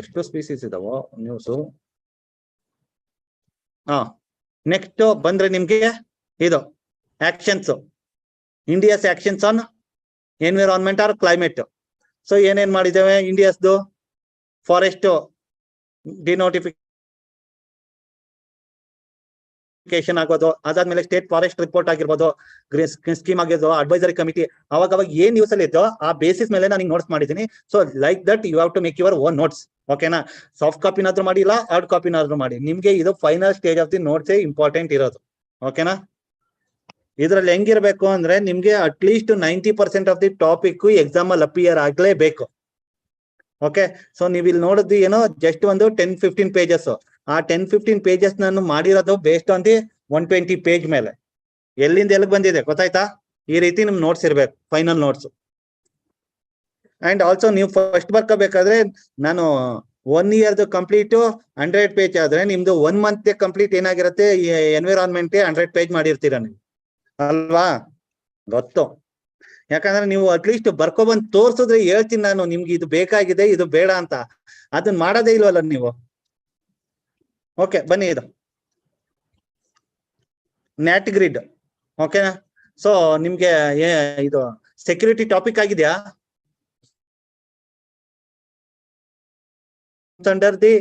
ಎಷ್ಟು ಸ್ಪೀಸೀಸ್ ಇದಾವೋ ನ್ಯೂಸು. ನೆಕ್ಸ್ಟ್ ಬಂದ್ರೆ ನಿಮ್ಗೆ ಇದು actions, India's actions on environment or climate. So ಏನೇನ್ ಮಾಡಿದ್ದೇವೆ, ಇಂಡಿಯಾಸ್ದು ಫಾರೆಸ್ಟ್ ಡಿನೋಟಿಫಿಕೇಶನ್ ಆಗೋದು, ಅದಾದ್ಮೇಲೆ ಸ್ಟೇಟ್ ಫಾರೆಸ್ಟ್ ರಿಪೋರ್ಟ್ ಆಗಿರ್ಬೋದು, ಸ್ಕೀಮ್ ಆಗಿರ್ಬೋದು, ಅಡ್ವೈಸರಿ ಕಮಿಟಿ, ಅವಾಗ ಏನ್ ನ್ಯೂಸ್ ಅಲ್ಲಿ ಇದ್ದೋ ಆ ಬೇಸಿಸ್ ಮೇಲೆ ನಾನು ನೋಟ್ಸ್ ಮಾಡಿದ್ದೀನಿ. So like that you have to make your own notes. ಓಕೆನಾ, ಸಾಫ್ಟ್ ಕಾಪಿನಾದ್ರೂ ಮಾಡಿ, ಇಲ್ಲ ಹಾರ್ಡ್ ಕಾಪಿನಾದ್ರೂ ಮಾಡಿ, ನಿಮ್ಗೆ ಇದು final stage of the notes important ಇರೋದು. ಓಕೆನಾ, ಇದ್ರಲ್ಲಿ ಹೆಂಗಿರ್ಬೇಕು ಅಂದ್ರೆ ನಿಮ್ಗೆ at least 90% of the topic exam ಅಲ್ಲಿ ಅಪಿಯರ್ ಆಗ್ಲೇಬೇಕು. ಓಕೆ, ಸೊ ನೀವು ಇಲ್ಲಿ ನೋಡಿದ್ವಿ ಏನೋ ಜಸ್ಟ್ ಒಂದು 10-15 ಪೇಜಸ್. ಆ 10-15 ಪೇಜಸ್ ನಾನು ಮಾಡಿರೋದು ಬೇಸ್ಡ್ ಆನ್ ದಿ 120 ಪೇಜ್ ಮೇಲೆ. ಎಲ್ಲಿಂದ ಎಲ್ಲಿಗೆ ಬಂದಿದೆ ಗೊತ್ತಾಯ್ತಾ, ಈ ರೀತಿ ನಿಮ್ ನೋಟ್ಸ್ ಇರ್ಬೇಕು, ಫೈನಲ್ ನೋಟ್ಸ್. ಅಂಡ್ ಆಲ್ಸೋ ನೀವು ಫಸ್ಟ್ ಬರ್ಕೋಬೇಕಾದ್ರೆ, ನಾನು 1 ಇಯರ್ ಕಂಪ್ಲೀಟ್ 100 ಪೇಜ್ ಆದ್ರೆ, ನಿಮ್ದು 1 ಮಂತ್ ಕಂಪ್ಲೀಟ್ ಏನಾಗಿರುತ್ತೆ, ಎನ್ವಿರಾನ್ಮೆಂಟ್ 100 ಪೇಜ್ ಮಾಡಿರ್ತೀರ ನೀವು ಅಲ್ವಾ, ಗೊತ್ತು. ಯಾಕಂದ್ರೆ ನೀವು ಅಟ್ಲೀಸ್ಟ್ ಬರ್ಕೊಬಂದ್ ತೋರ್ಸಿದ್ರೆ ಹೇಳ್ತೀನಿ ನಾನು, ನಿಮ್ಗೆ ಇದು ಬೇಕಾಗಿದೆ ಇದು ಬೇಡ ಅಂತ. ಅದನ್ನ ಮಾಡೋದೇ ಇಲ್ವಲ್ಲ ನೀವು. ಓಕೆ, ಬನ್ನಿ ಇದು ನ್ಯಾಟ್ ಗ್ರಿಡ್. ಓಕೆನಾ, ಸೊ ನಿಮ್ಗೆ ಇದು ಸೆಕ್ಯೂರಿಟಿ ಟಾಪಿಕ್ ಆಗಿದೆಯಾ, under the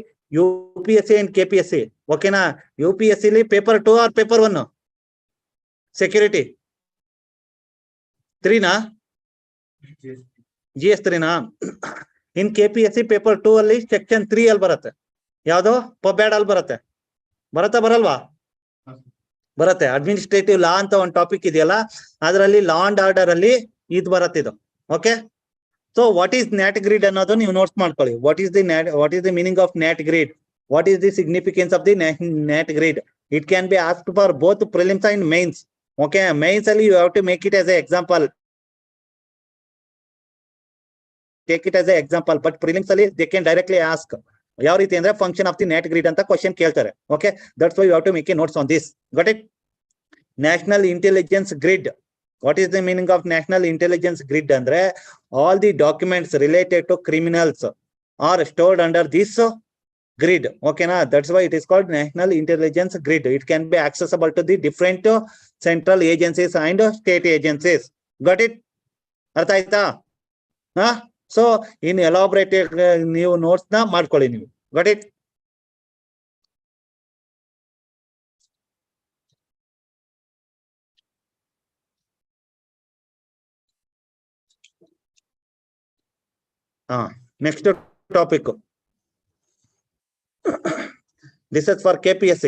UPSC and KPSC. ಓಕೆನಾ, UPSC ಲಿ ಪೇಪರ್ 2 ಆರ್ ಪೇಪರ್ 1 ಸೆಕ್ಯೂರಿಟಿ 3ನಾ, GS 3ನಾ. ಇನ್ KPSC ಪೇಪರ್ 2 ಅಲ್ಲಿ ಸೆಕ್ಷನ್ 3 ಅಲ್ಲಿ ಬರುತ್ತೆ, ಯಾವ್ದು ಪಬ್ಯಾಡ್ ಅಲ್ಲಿ ಬರುತ್ತೆ. ಬರಲ್ವಾ, ಬರುತ್ತೆ. ಅಡ್ಮಿನಿಸ್ಟ್ರೇಟಿವ್ ಲಾ ಅಂತ ಒಂದು ಟಾಪಿಕ್ ಇದೆಯಲ್ಲ, ಅದರಲ್ಲಿ ಲಾ ಅಂಡ್ ಆರ್ಡರ್ ಅಲ್ಲಿ ಇದು ಬರುತ್ತೆ ಇದು. Okay, so what is NATGRID ಅನ್ನೋದು ನೀವು ನೋಟ್ಸ್ ಮಾಡ್ಕೊಳ್ಳಿ. What is the meaning of NATGRID, what is the significance of the NATGRID. It can be asked for both prelims and mains. Okay, mains ಅಲ್ಲಿ you have to make it as a example, take it as a example. But prelims ಅಲ್ಲಿ they can directly ask. ಯಾವ ರೀತಿ ಅಂದ್ರೆ function of the NATGRID ಅಂತ question ಕೇಳ್ತಾರೆ. Okay, that's why you have to make a notes on this. Got it. National intelligence grid. What is the meaning of national intelligence grid ಅಂದ್ರೆ, all the documents related to criminals are stored under this grid. Okay na, that's why it is called national intelligence grid. It can be accessible to the different central agencies and state agencies. Got it? Artha aita? So in elaborate new notes na ಮಾಡ್ಕೊಳ್ಳಿ ನೀವು. Got it? Next topic. This is for KPSC.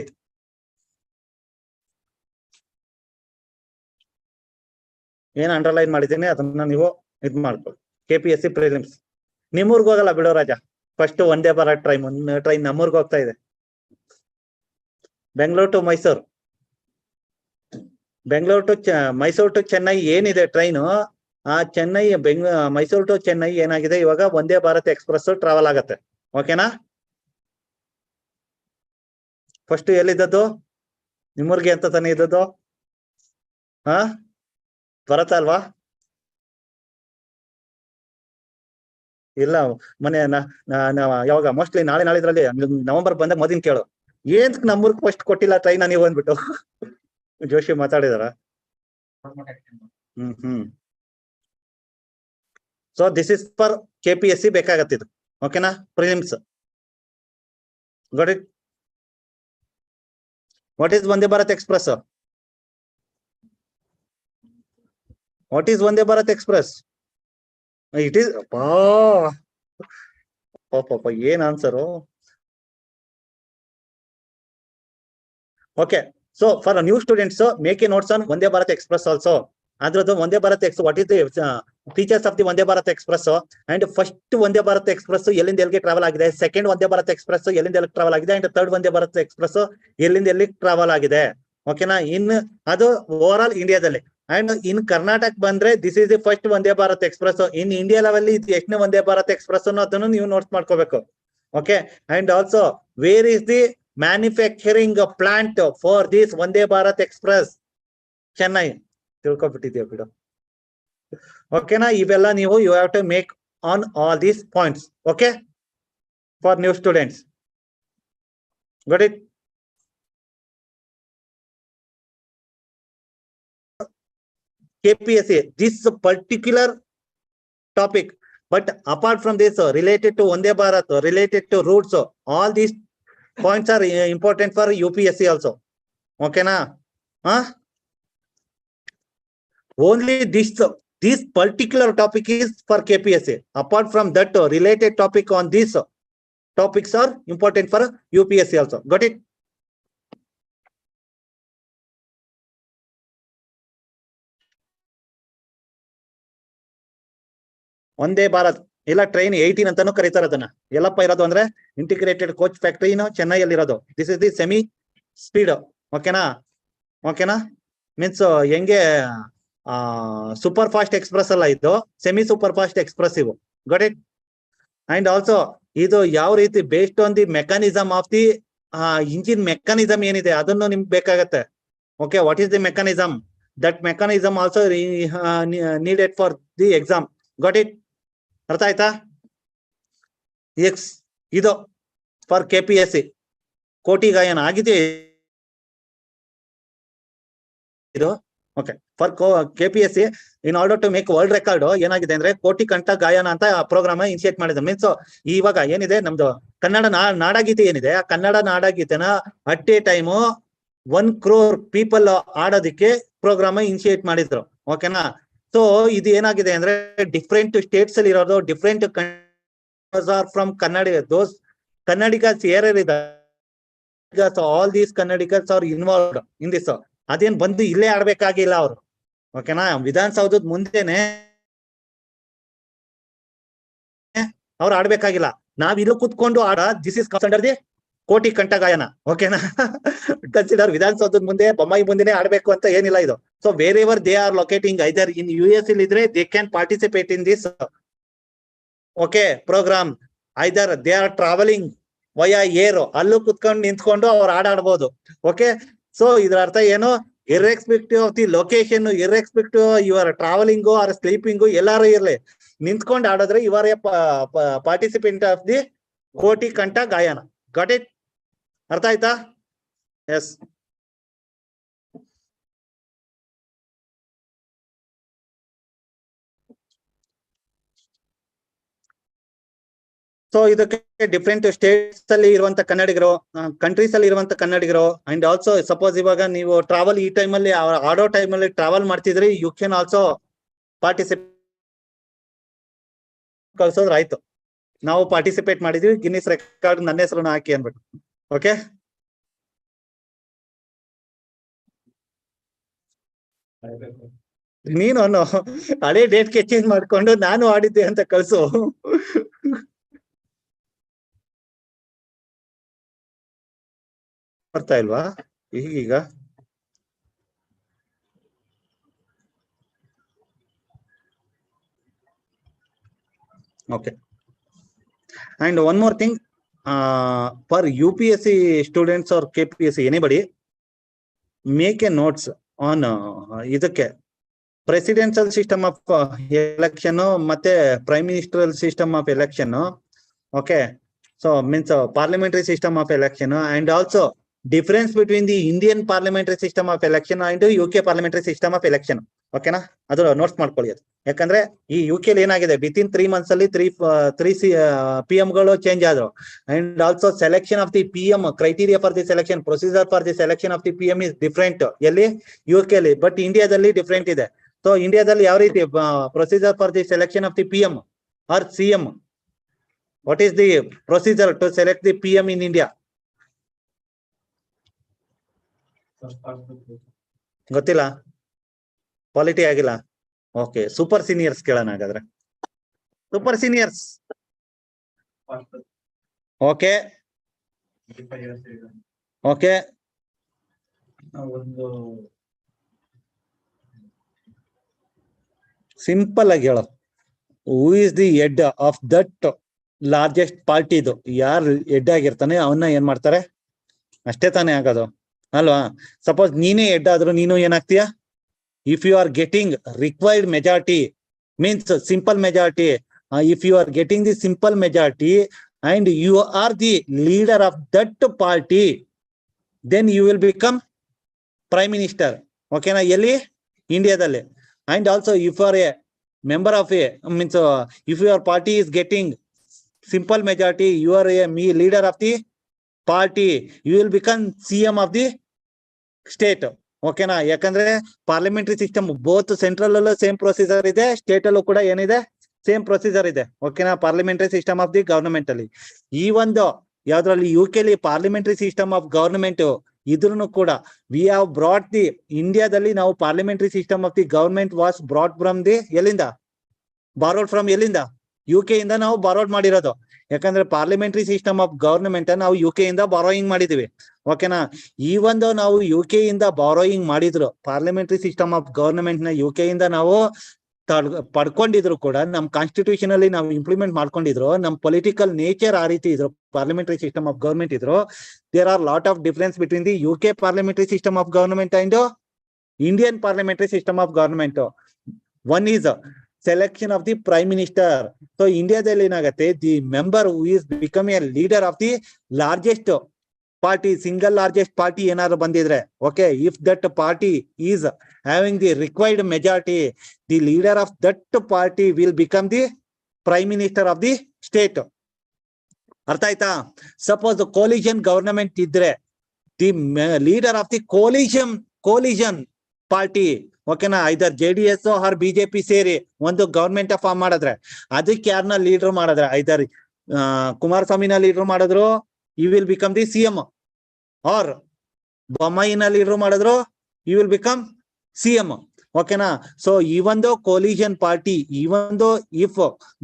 ಏನು underline ಮಾಡಿದ್ದೀನಿ ಅದನ್ನ ನೀವು ಇದು ಮಾಡ್ಕೊಳ್ಳಿ. KPSC prelims. ನಿಮ್ಮೂರ್ಗೆ ಹೋಗಲ್ಲ ಬಿಡೋ ರಾಜ, ಫಸ್ಟ್ ಒಂದೇ ಬರೋ ಟ್ರೈನ್ ನಮ್ಮೂರ್ಗೆ ಹೋಗ್ತಾ ಇದೆ, Bengaluru to Mysuru. Bengaluru to Mysuru to Chennai ಏನಿದೆ ಟ್ರೈನು, ಆ ಚೆನ್ನೈ ಮೈಸೂರು ಟು ಚೆನ್ನೈ ಏನಾಗಿದೆ ಇವಾಗ ವಂದೇ ಭಾರತ್ ಎಕ್ಸ್ಪ್ರೆಸ್ ಟ್ರಾವೆಲ್ ಆಗತ್ತೆ. ಓಕೆನಾ? ಫಸ್ಟ್ ಎಲ್ಲಿದ್ದದ್ದು? ನಿಮ್ಮೂರ್ಗೆ ಅಂತ ತಾನೇ ಇದ್ದದ್ದು. ಹಾ, ಬರತ್ತಲ್ವಾ? ಇಲ್ಲ, ಮೊನ್ನೆ ಯಾವಾಗ ಮೋಸ್ಟ್ಲಿ ನಾಳಿದ್ರಲ್ಲಿ ನವೆಂಬರ್ ಬಂದಾಗ ಮೊದಲು ಕೇಳು, ಏನ್ ನಮ್ಮೂರ್ಗ್ ಫಸ್ಟ್ ಕೊಟ್ಟಿಲ್ಲ ಟ್ರೈನ್ ನೀವು ಅಂದ್ಬಿಟ್ಟು ಜೋಶಿ ಮಾತಾಡಿದಾರ. So this is for KPSC ಬೇಕಾಗತ್ತಿದ್ದು. ಓಕೆನಾ? Prelims. Got it? What is Vande Bharat express? What is Vande Bharat express? It is ಪಾಪ ಏನ್ answer? Okay, so for new students make a notes on Vande Bharat express also. ಅದ್ರದ್ದು Vande Bharat what is the features of the Vande Bharat express and first Vande Bharat express ಎಲ್ಲಿಂದ ಎಲ್ಲಿಗೆ travel ಆಗಿದೆ, second Vande Bharat express ಎಲ್ಲಿಂದ ಎಲ್ಲಿಗೆ travel ಆಗಿದೆ, and third Vande Bharat express ಎಲ್ಲಿಂದ ಎಲ್ಲಿಗೆ ಟ್ರಾವೆಲ್ ಆಗಿದೆ. ಓಕೆನಾ? ಇನ್ ಅದು ಓವರ್ ಆಲ್ ಇಂಡಿಯಾದಲ್ಲಿ. ಅಂಡ್ ಇನ್ ಕರ್ನಾಟಕ ಬಂದ್ರೆ this is the first Vande Bharat express. In India level ಇದು ಎಷ್ಟನೇ ವಂದೇ ಭಾರತ್ ಎಕ್ಸ್ಪ್ರೆಸ್ ಅದನ್ನು ನೀವು ನೋಟ್ಸ್ ಮಾಡ್ಕೋಬೇಕು. Okay, and also where is the manufacturing plant for this Vande Bharat express? Chennai. ತಿಳ್ಕೊಬಿಟ್ಟಿದ್ಯಾ ಬಿಡು. ಓಕೆನಾ? ಇವೆಲ್ಲ ನೀವು you have to make on all these points. Okay, for new students. Got it? KPSC this particular topic, but apart from this related to Vande Bharat, related to routes, all these points are important for UPSC also. Okay na? Only this particular topic is for KPSC. Apart from that, related topic on these topics are important for UPSC also. Got it? Vande Bharat ಇಲ್ಲ train 18 ಅಂತಾನು ಕರೀತಾರೆ ಅದನ್ನ. ಎಲ್ಲಪ್ಪ ಇರೋದು ಅಂದ್ರೆ integrated coach ಫ್ಯಾಕ್ಟರಿನ ಚೆನ್ನೈಯಲ್ಲಿ ಇರೋದು. This is the semi speed. ಓಕೆನಾ? ಓಕೆನಾ? Means ಹೆಂಗೆ ಸೂಪರ್ ಫಾಸ್ಟ್ ಎಕ್ಸ್ಪ್ರೆಸ್ ಅಲ್ಲ, ಇದು ಸೆಮಿ ಸೂಪರ್ ಫಾಸ್ಟ್ ಎಕ್ಸ್ಪ್ರೆಸ್ ಇವು. Got it? ಅಂಡ್ ಆಲ್ಸೋ ಇದು ಯಾವ ರೀತಿ based on the mechanism of the engine mechanism ಏನಿದೆ ಅದನ್ನು ನಿಮ್ಗೆ ಬೇಕಾಗತ್ತೆ. Okay, what is the mechanism? That mechanism also needed for the exam. Got it? ಅರ್ಥ ಆಯ್ತಾ? ಇದು ಫಾರ್ KPSC ಕೋಟಿ ಗಾಯನ ಆಗಿದೆ ಇದು. Okay, for KPSC in order to make world record ಏನಾಗಿದೆ ಅಂದ್ರೆ ಕೋಟಿ ಕಂಠ ಗಾಯನ ಅಂತ ಪ್ರೋಗ್ರಾಮ್ ಇನಿಷಿಯೇಟ್ ಮಾಡಿದೆ. ಮೀನ್ಸ್ ಇವಾಗ ಏನಿದೆ ನಮ್ದು ಕನ್ನಡ ನಾಡಗೀತೆ ಏನಿದೆ, ಆ ಕನ್ನಡ ನಾಡಗೀತೆನ at a time 1 crore people ಆಡೋದಿಕ್ಕೆ ಪ್ರೋಗ್ರಾಮ್ ಇನಿಷಿಯೇಟ್ ಮಾಡಿದ್ರು. ಓಕೆನಾ? ಸೊ ಇದು ಏನಾಗಿದೆ ಅಂದ್ರೆ ಡಿಫ್ರೆಂಟ್ ಸ್ಟೇಟ್ಸ್ ಅಲ್ಲಿ ಇರೋದು, different are from Kannada, those Kannadigas ಯಾರ್ಯಾರಿದ್ದಾರೆ, all these Kannadigas are involved in this. ಅದೇನ್ ಬಂದು ಇಲ್ಲೇ ಆಡ್ಬೇಕಾಗಿಲ್ಲ ಅವರು. ಓಕೆನಾ? ವಿಧಾನಸೌಧದ ಮುಂದೆನೆ ಅವ್ರು ಆಡ್ಬೇಕಾಗಿಲ್ಲ, ನಾವ್ ಇಲ್ಲಿ ಕುತ್ಕೊಂಡು ದಿಸ್ ಇಸ್ ಕನ್ಸಿಡರ್ ದಿ ಕೋಟಿ ಕಂಠ ಗಾಯನ. ಓಕೆನಾ? ಕನ್ಸಿಡರ್ ವಿಧಾನಸೌಧದ ಮುಂದೆ ಬೊಮ್ಮಾಯಿ ಮುಂದೆನೆ ಆಡ್ಬೇಕು ಅಂತ ಏನಿಲ್ಲ ಇದು. So wherever they are locating either in US ಇದ್ರೆ they can participate in this okay program. Either they are travelling via air, ಅಲ್ಲೂ ಕುತ್ಕೊಂಡು ನಿಂತ್ಕೊಂಡು ಅವ್ರು ಆಡ್ಬೋದು. ಓಕೆ, ಸೊ ಇದ್ರ ಅರ್ಥ ಏನು? Irrespective of the location, irrespective your travelling or sleeping ಎಲ್ಲಾರು ಇರ್ಲಿ, ನಿಂತ್ಕೊಂಡು ಆಡಿದ್ರೆ ಇವರೇ ಪಾರ್ಟಿಸಿಪೆಂಟ್ ಆಫ್ ದಿ ಕೋಟಿ ಕಂಠ ಗಾಯನ. Got it? ಅರ್ಥ ಆಯ್ತಾ? ಎಸ್. ಸೊ ಇದಕ್ಕೆ ಡಿಫ್ರೆಂಟ್ ಸ್ಟೇಟ್ಸ್ ಅಲ್ಲಿ ಇರುವಂತ ಕನ್ನಡಿಗರು, ಕಂಟ್ರೀಸ್ ಅಲ್ಲಿ ಇರುವಂತ ಕನ್ನಡಿಗರು, ಅಂಡ್ ಆಲ್ಸೋ ಸಪೋಸ್ ಇವಾಗ ನೀವು ಟ್ರಾವೆಲ್ ಈ ಟೈಮ್ ಅಲ್ಲಿ ಆಡೋ ಟೈಮ್ ಅಲ್ಲಿ ಟ್ರಾವೆಲ್ ಮಾಡ್ತಿದ್ರಿ, ಯು ಕ್ಯಾನ್ ಆಲ್ಸೋ ಪಾರ್ಟಿಸಿಪೇಟ್. ಕಳ್ಸೋದ್ರ ಆಯ್ತು, ನಾವು ಪಾರ್ಟಿಸಿಪೇಟ್ ಮಾಡಿದ್ವಿ, ಗಿನ್ನಿಸ್ ರೆಕಾರ್ಡ್ ನನ್ನ ಹೆಸರನ್ನು ಹಾಕಿ ಅನ್ಬಿಟ್ಟು. ಓಕೆ, ನೀನು ಹಳೆ ಡೇಟ್ಗೆ ಚೇಂಜ್ ಮಾಡ್ಕೊಂಡು ನಾನು ಆಡಿದ್ದೆ ಅಂತ ಕಳ್ಸು. ಬರ್ತಾ ಇಲ್ವಾ ಈಗೀಗ? Okay. And one more thing, for UPSC students or KPSC, anybody make a notes on ಇದಕ್ಕೆ presidential system of election ಮತ್ತೆ prime ministerial system of election. Okay, so means parliamentary system of election, and also difference between the Indian parliamentary system of election and UK parliamentary system of election. ಓಕೆನಾ, ಅದು notes ಮಾಡ್ಕೊಳ್ಳಿ. ಅದು ಯಾಕಂದ್ರೆ ಈ UK ಏನಾಗಿದೆ, within 3 months ಅಲ್ಲಿ three PM ಗಳು change ಆದ್ರು. And also selection of the PM, criteria for the selection, procedure for the selection of the PM is different ಎಲ್ಲಿ UK ಅಲ್ಲಿ, ಬಟ್ ಇಂಡಿಯಾದಲ್ಲಿ ಡಿಫ್ರೆಂಟ್ ಇದೆ. ಸೊ ಇಂಡಿಯಾದಲ್ಲಿ ಯಾವ ರೀತಿ procedure for the selection of the PM or CM? What is the procedure to select the PM in India? ಗೊತ್ತಿಲ್ಲ, polity ಆಗಿಲ್ಲ. Okay, super seniors ಕೇಳೋಣ ಹಾಗಾದ್ರೆ. Super seniors. ಓಕೆ ಓಕೆ, ಒಂದು ಸಿಂಪಲ್ ಆಗಿ ಹೇಳೋ, who is the head of that largest party? ಇದು ಯಾರು head ಆಗಿರ್ತಾನೆ ಅವನ್ನ ಏನ್ ಮಾಡ್ತಾರೆ, ಅಷ್ಟೇ ತಾನೇ ಆಗೋದು ಅಲ್ವಾ? ಸಪೋಸ್ ನೀನೇ ಹೆಡ್ ಆದ್ರೂ ನೀನು ಏನಾಗ್ತೀಯ? If you are getting required majority, means simple majority, if you are getting the simple majority and you are the leader of that party, then you will become prime minister. Okay na, ಎಲ್ಲಿ ಇಂಡಿಯಾದಲ್ಲಿ. And also if you are a member of a means if your party is getting simple majority, you are a leader of the party, you will become CM of the state. Okay na, ಯಾಕಂದ್ರೆ parliamentary system both central ಅಲ್ಲೂ same procedure ಇದೆ, state ಅಲ್ಲೂ ಕೂಡ ಏನಿದೆ, same procedure ಇದೆ. ಓಕೆನಾ, parliamentary system of the government ಅಲ್ಲಿ. ಈ ಒಂದು ಯಾವ್ದ್ರಲ್ಲಿ UK ಅಲ್ಲಿ ಪಾರ್ಲಿಮೆಂಟರಿ ಸಿಸ್ಟಮ್ ಆಫ್ ಗವರ್ನಮೆಂಟ್ ಇದ್ರೂ ಕೂಡ ವಿ ಹ್ಯಾವ್ ಬ್ರಾಟ್ ದಿ ಇಂಡಿಯಾದಲ್ಲಿ ನಾವು parliamentary system of the government was brought from the ಎಲ್ಲಿಂದ, ಬಾರೋಡ್ ಫ್ರಮ್ ಎಲ್ಲಿಂದ, UK ಇಂದ ನಾವು ಬಾರೋಡ್ ಮಾಡಿರೋದು. ಯಾಕಂದ್ರೆ ಪಾರ್ಲಿಮೆಂಟರಿ ಸಿಸ್ಟಮ್ ಆಫ್ ಗವರ್ನಮೆಂಟ್ ನಾವು UK ಇಂದ ಬಾರೋಯಿಂಗ್ ಮಾಡಿದೀವಿ. ಓಕೆನಾ, ಈ ಒಂದು ನಾವು UK ಇಂದ ಬಾರೋಯಿಂಗ್ ಮಾಡಿದ್ರು, ಪಾರ್ಲಿಮೆಂಟರಿ ಸಿಸ್ಟಮ್ ಆಫ್ ಗವರ್ನಮೆಂಟ್ ನ UK ಇಂದ ನಾವು ಪಡ್ಕೊಂಡಿದ್ರು ಕೂಡ, ನಮ್ ಕಾನ್ಸ್ಟಿಟ್ಯೂಷನ್ ಅಲ್ಲಿ ನಾವು ಇಂಪ್ಲಿಮೆಂಟ್ ಮಾಡ್ಕೊಂಡಿದ್ರು, ನಮ್ ಪೊಲಿಟಿಕಲ್ ನೇಚರ್ ಆ ರೀತಿ ಇದ್ರು, ಪಾರ್ಲಿಮೆಂಟರಿ ಸಿಸ್ಟಮ್ ಆಫ್ ಗವರ್ನಮೆಂಟ್ ಇದ್ರು. There are lot of difference between the UK parliamentary system of government and Indian parliamentary system of government. One is selection of the prime minister. So ಇಂಡಿಯಾದಲ್ಲಿ ಏನಾಗತ್ತೆ, the member who is become a leader of the largest party, single largest party ಏನಾದ್ರು ಬಂದಿದ್ರೆ, okay, if that party is having the required majority, the leader of that party will become the prime minister of the state. ಅರ್ಥ ಆಯ್ತಾ? Suppose coalition government ಇದ್ರೆ, the leader of the coalition party, ಓಕೆನಾ, ಐದರ್ JDS R BJP ಸೇರಿ ಒಂದು government form ಮಾಡಿದ್ರೆ, ಅದಕ್ಕೆ ಯಾರನ್ನ leader ಮಾಡಿದ್ರೆ, ಐದರ್ ಕುಮಾರಸ್ವಾಮಿನ ಲೀಡರ್ ಮಾಡಿದ್ರು, you will become the CM, or ಬೊಮ್ಮಾಯಿನ ಲೀಡರ್ ಮಾಡಿದ್ರು, ಯು ವಿಲ್ ಬಿಕಮ್ CM. ಓಕೆನಾ, ಸೊ ಈ ಒಂದು ಕೋಲಿಷನ್ ಪಾರ್ಟಿ, ಈ ಒಂದು if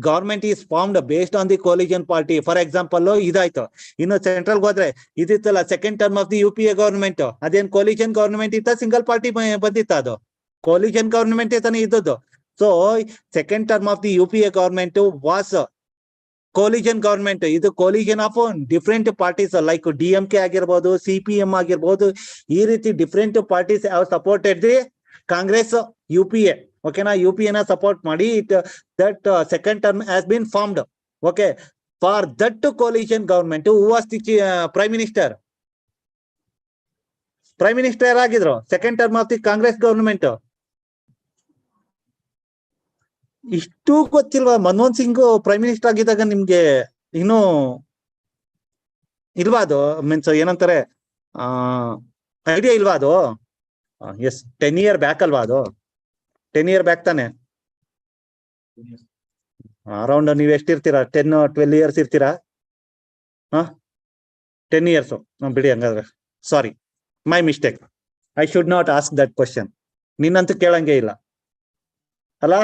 government is formed based on the coalition party, for example ಇದಾಯ್ತು. ಇನ್ನು ಸೆಂಟ್ರಲ್ ಹೋದ್ರೆ ಇದಿತ್ತಲ್ಲ second term of the UPA government, ಅದೇನ್ ಕೋಲಿಷನ್ ಗವರ್ಮೆಂಟ್ ಇತ್ತ, ಸಿಂಗಲ್ ಪಾರ್ಟಿ ಬಂದಿತ್ತ? ಅದು ಕೋಲಿಷನ್ ಗವರ್ಮೆಂಟ್ ತಾನೇ ಇದ್ದದ್ದು. So second term of the UPA government was coalition government. ಇದು coalition of different parties like DMK ಆಗಿರ್ಬೋದು, CPM ಆಗಿರ್ಬೋದು, ಈ ರೀತಿ different parties have supported the Congress UPA. ಓಕೆನಾ, UPA ನ ಸಪೋರ್ಟ್ ಮಾಡಿ that second term has been formed. Okay, for that coalition government who was the prime minister? Prime minister ಯಾರಾಗಿದ್ರು second term of the Congress government? ಇಷ್ಟು ಗೊತ್ತಿಲ್ವಾ? Manmohan Singh prime minister ಆಗಿದ್ದಾಗ ನಿಮ್ಗೆ ಇನ್ನೂ ಇಲ್ವಾ ಅದು? ಮೀನ್ಸ್ ಏನಂತಾರೆ, ಐಡಿಯಾ ಇಲ್ವಾ ಅದು? ಎಸ್, 10 year ಬ್ಯಾಕ್ ಅಲ್ವಾ ಅದು? 10 year ಬ್ಯಾಕ್ ತಾನೆ? ಅರೌಂಡ್ ನೀವ್ ಎಷ್ಟಿರ್ತೀರಾ? 10-12 years ಇರ್ತೀರಾ? 10 years ಬಿಡಿ ಹಂಗಾದ್ರೆ. Sorry, my mistake. I should not ask that question. ನಿನ್ನಂತೂ ಕೇಳಂಗೆ ಇಲ್ಲ ಅಲ್ಲ?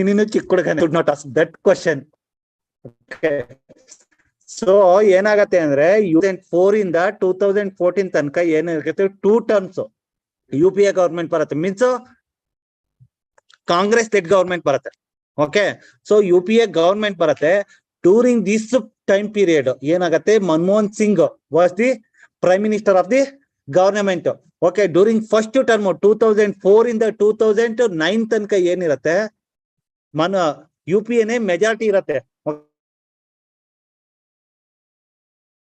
ನೀನು ಚಿಕ್ಕ ಹುಡುಗನೇ. Should not ask that question. So ಏನಾಗತ್ತೆ ಅಂದ್ರೆ 2004 ಇಂದ 2014 ತನಕ ಏನಾಗತ್ತೆ, 2 terms UPA ಗವರ್ಮೆಂಟ್ ಬರುತ್ತೆ. ಮೀನ್ಸ್ ಕಾಂಗ್ರೆಸ್ ಲೆಡ್ ಗವರ್ಮೆಂಟ್ ಬರುತ್ತೆ. ಓಕೆ, ಸೊ UPA ಗವರ್ಮೆಂಟ್ ಬರುತ್ತೆ. ಡ್ಯೂರಿಂಗ್ ದಿಸ್ ಟೈಮ್ ಪೀರಿಯಡ್ ಏನಾಗತ್ತೆ, Manmohan Singh was the prime minister of the government. Okay, during first term 2004 ಇಂದ 2009 ತನಕ ಏನಿರತ್ತೆ, UPA ಮೆಜಾರಿಟಿ ಇರತ್ತೆ.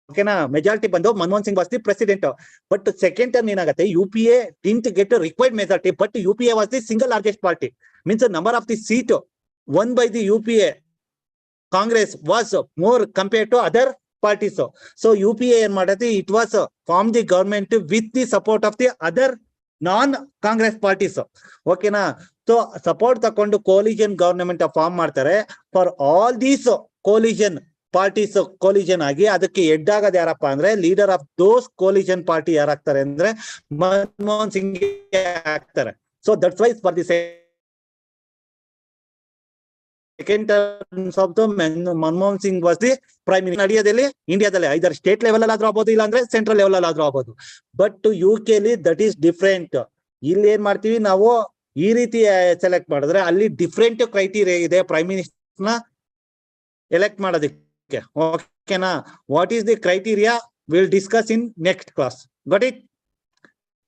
ಓಕೆನಾ, ಮೆಜಾರಿಟಿ ಬಂದು Manmohan Singh was the president. But second term ಏನಾಗುತ್ತೆ, UPA didn't get required majority, but UPA was the single largest party. Means number of the seat won by the UPA Congress was more compared to other parties. So UPA ಏನ್ ಮಾಡತ್ತೆ, it was formed the government with the support of the other non-Congress parties. ಓಕೆನಾ, so support ತಕೊಂಡು coalition government form ಮಾಡ್ತಾರೆ. For all these coalition parties coalition ಆಗಿ ಅದಕ್ಕೆ head ಆಗೋದು ಯಾರಪ್ಪ ಅಂದ್ರೆ, leader of those coalition party ಯಾರಾಗ್ತಾರೆ ಅಂದ್ರೆ ಮನಮೋಹನ್ ಸಿಂಗ್ ಆಗ್ತಾರೆ. So that's why for the second terms of the Manmohan Singh was the prime minister. ನಡೆಯೋದಲ್ಲಿ ಇಂಡಿಯಾದಲ್ಲಿ ಐದರ್ ಸ್ಟೇಟ್ ಲೆವೆಲ್ ಅಲ್ಲಿ ಆದ್ರೂ ಆಗ್ಬೋದು, ಇಲ್ಲಾಂದ್ರೆ ಸೆಂಟ್ರಲ್ ಲೆವೆಲ್ ಅಲ್ಲಿ ಆದ್ರೂ ಆಗ್ಬೋದು. ಬಟ್ UK ಲಿ ದಟ್ ಈಸ್ ಡಿಫ್ರೆಂಟ್. ಇಲ್ಲಿ ಏನ್ ಮಾಡ್ತೀವಿ ನಾವು, ಈ ರೀತಿ ಸೆಲೆಕ್ಟ್ ಮಾಡಿದ್ರೆ ಅಲ್ಲಿ ಡಿಫ್ರೆಂಟ್ ಕ್ರೈಟೀರಿಯಾ ಇದೆ ಪ್ರೈಮ್ ಮಿನಿಸ್ಟರ್ ನ ಎಲೆಕ್ಟ್ ಮಾಡೋದಕ್ಕೆ. ಓಕೆನಾ, what is the criteria will discuss in next class. Got it?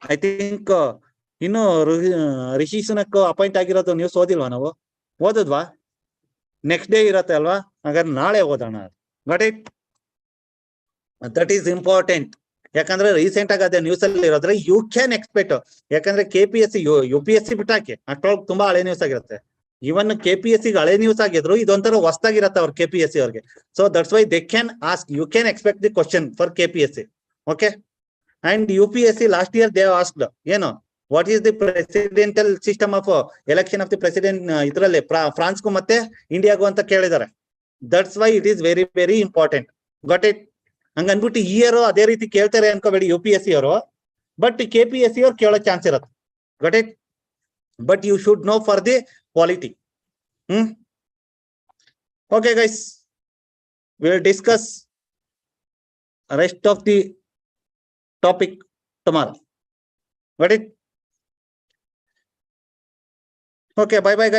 I think ಇನ್ನು ರಿಷಿ ಸುನಕ್ ಅಪಾಯಿಂಟ್ ಆಗಿರೋದು ನ್ಯೂಸ್ ಓದಿಲ್ವಾ ನಾವು? ಓದಿದ್ವಾ? ನೆಕ್ಸ್ಟ್ ಡೇ ಇರತ್ತೆ ಅಲ್ವಾ? ಹಾಗಾದ್ರೆ ನಾಳೆ ಓದೋಣ. Got it? That is important. ಯಾಕಂದ್ರೆ ರೀಸೆಂಟ್ ಆಗಿ ಅದೇ ನ್ಯೂಸ್ ಅಲ್ಲಿ ಇರೋದ್ರೆ ಯು ಕ್ಯಾನ್ ಎಕ್ಸ್ಪೆಕ್ಟ್. ಯಾಕಂದ್ರೆ KPSC UPSC ಬಿಟ್ಟಾಕಿ ಅಷ್ಟೊಳಗೆ ತುಂಬಾ ಹಳೆ ನ್ಯೂಸ್ ಆಗಿರುತ್ತೆ. ಇವನ್ KPSC ಹಳೆ ನ್ಯೂಸ್ ಆಗಿದ್ರು ಇದೊಂಥರ ಹೊಸದಾಗಿರತ್ತೆ ಅವ್ರ KPSC ಅವ್ರಿಗೆ. So that's why they can ask, you can expect the question for KPSC. Okay, and UPSC last year they asked ಏನು, what is the presidential system of election of the president ಇದರಲ್ಲಿ ಫ್ರಾನ್ಸ್ಗೂ ಮತ್ತೆ ಇಂಡಿಯಾಗೂ ಅಂತ ಕೇಳಿದ್ದಾರೆ. That's why it is very very important. Got it? ಹಂಗ ಅನ್ಬಿಟ್ಟು ಈ ಇಯರ್ ಅದೇ ರೀತಿ ಕೇಳ್ತಾರೆ ಅನ್ಕೋಬೇಡಿ UPSC ಅವರು, ಬಟ್ KPSC ಅವ್ರು ಕೇಳೋ ಚಾನ್ಸ್ ಇರುತ್ತೆ. Got it? But you should know for the quality. Okay guys, will discuss rest of the topic tomorrow. Got it? Okay, bye bye guys.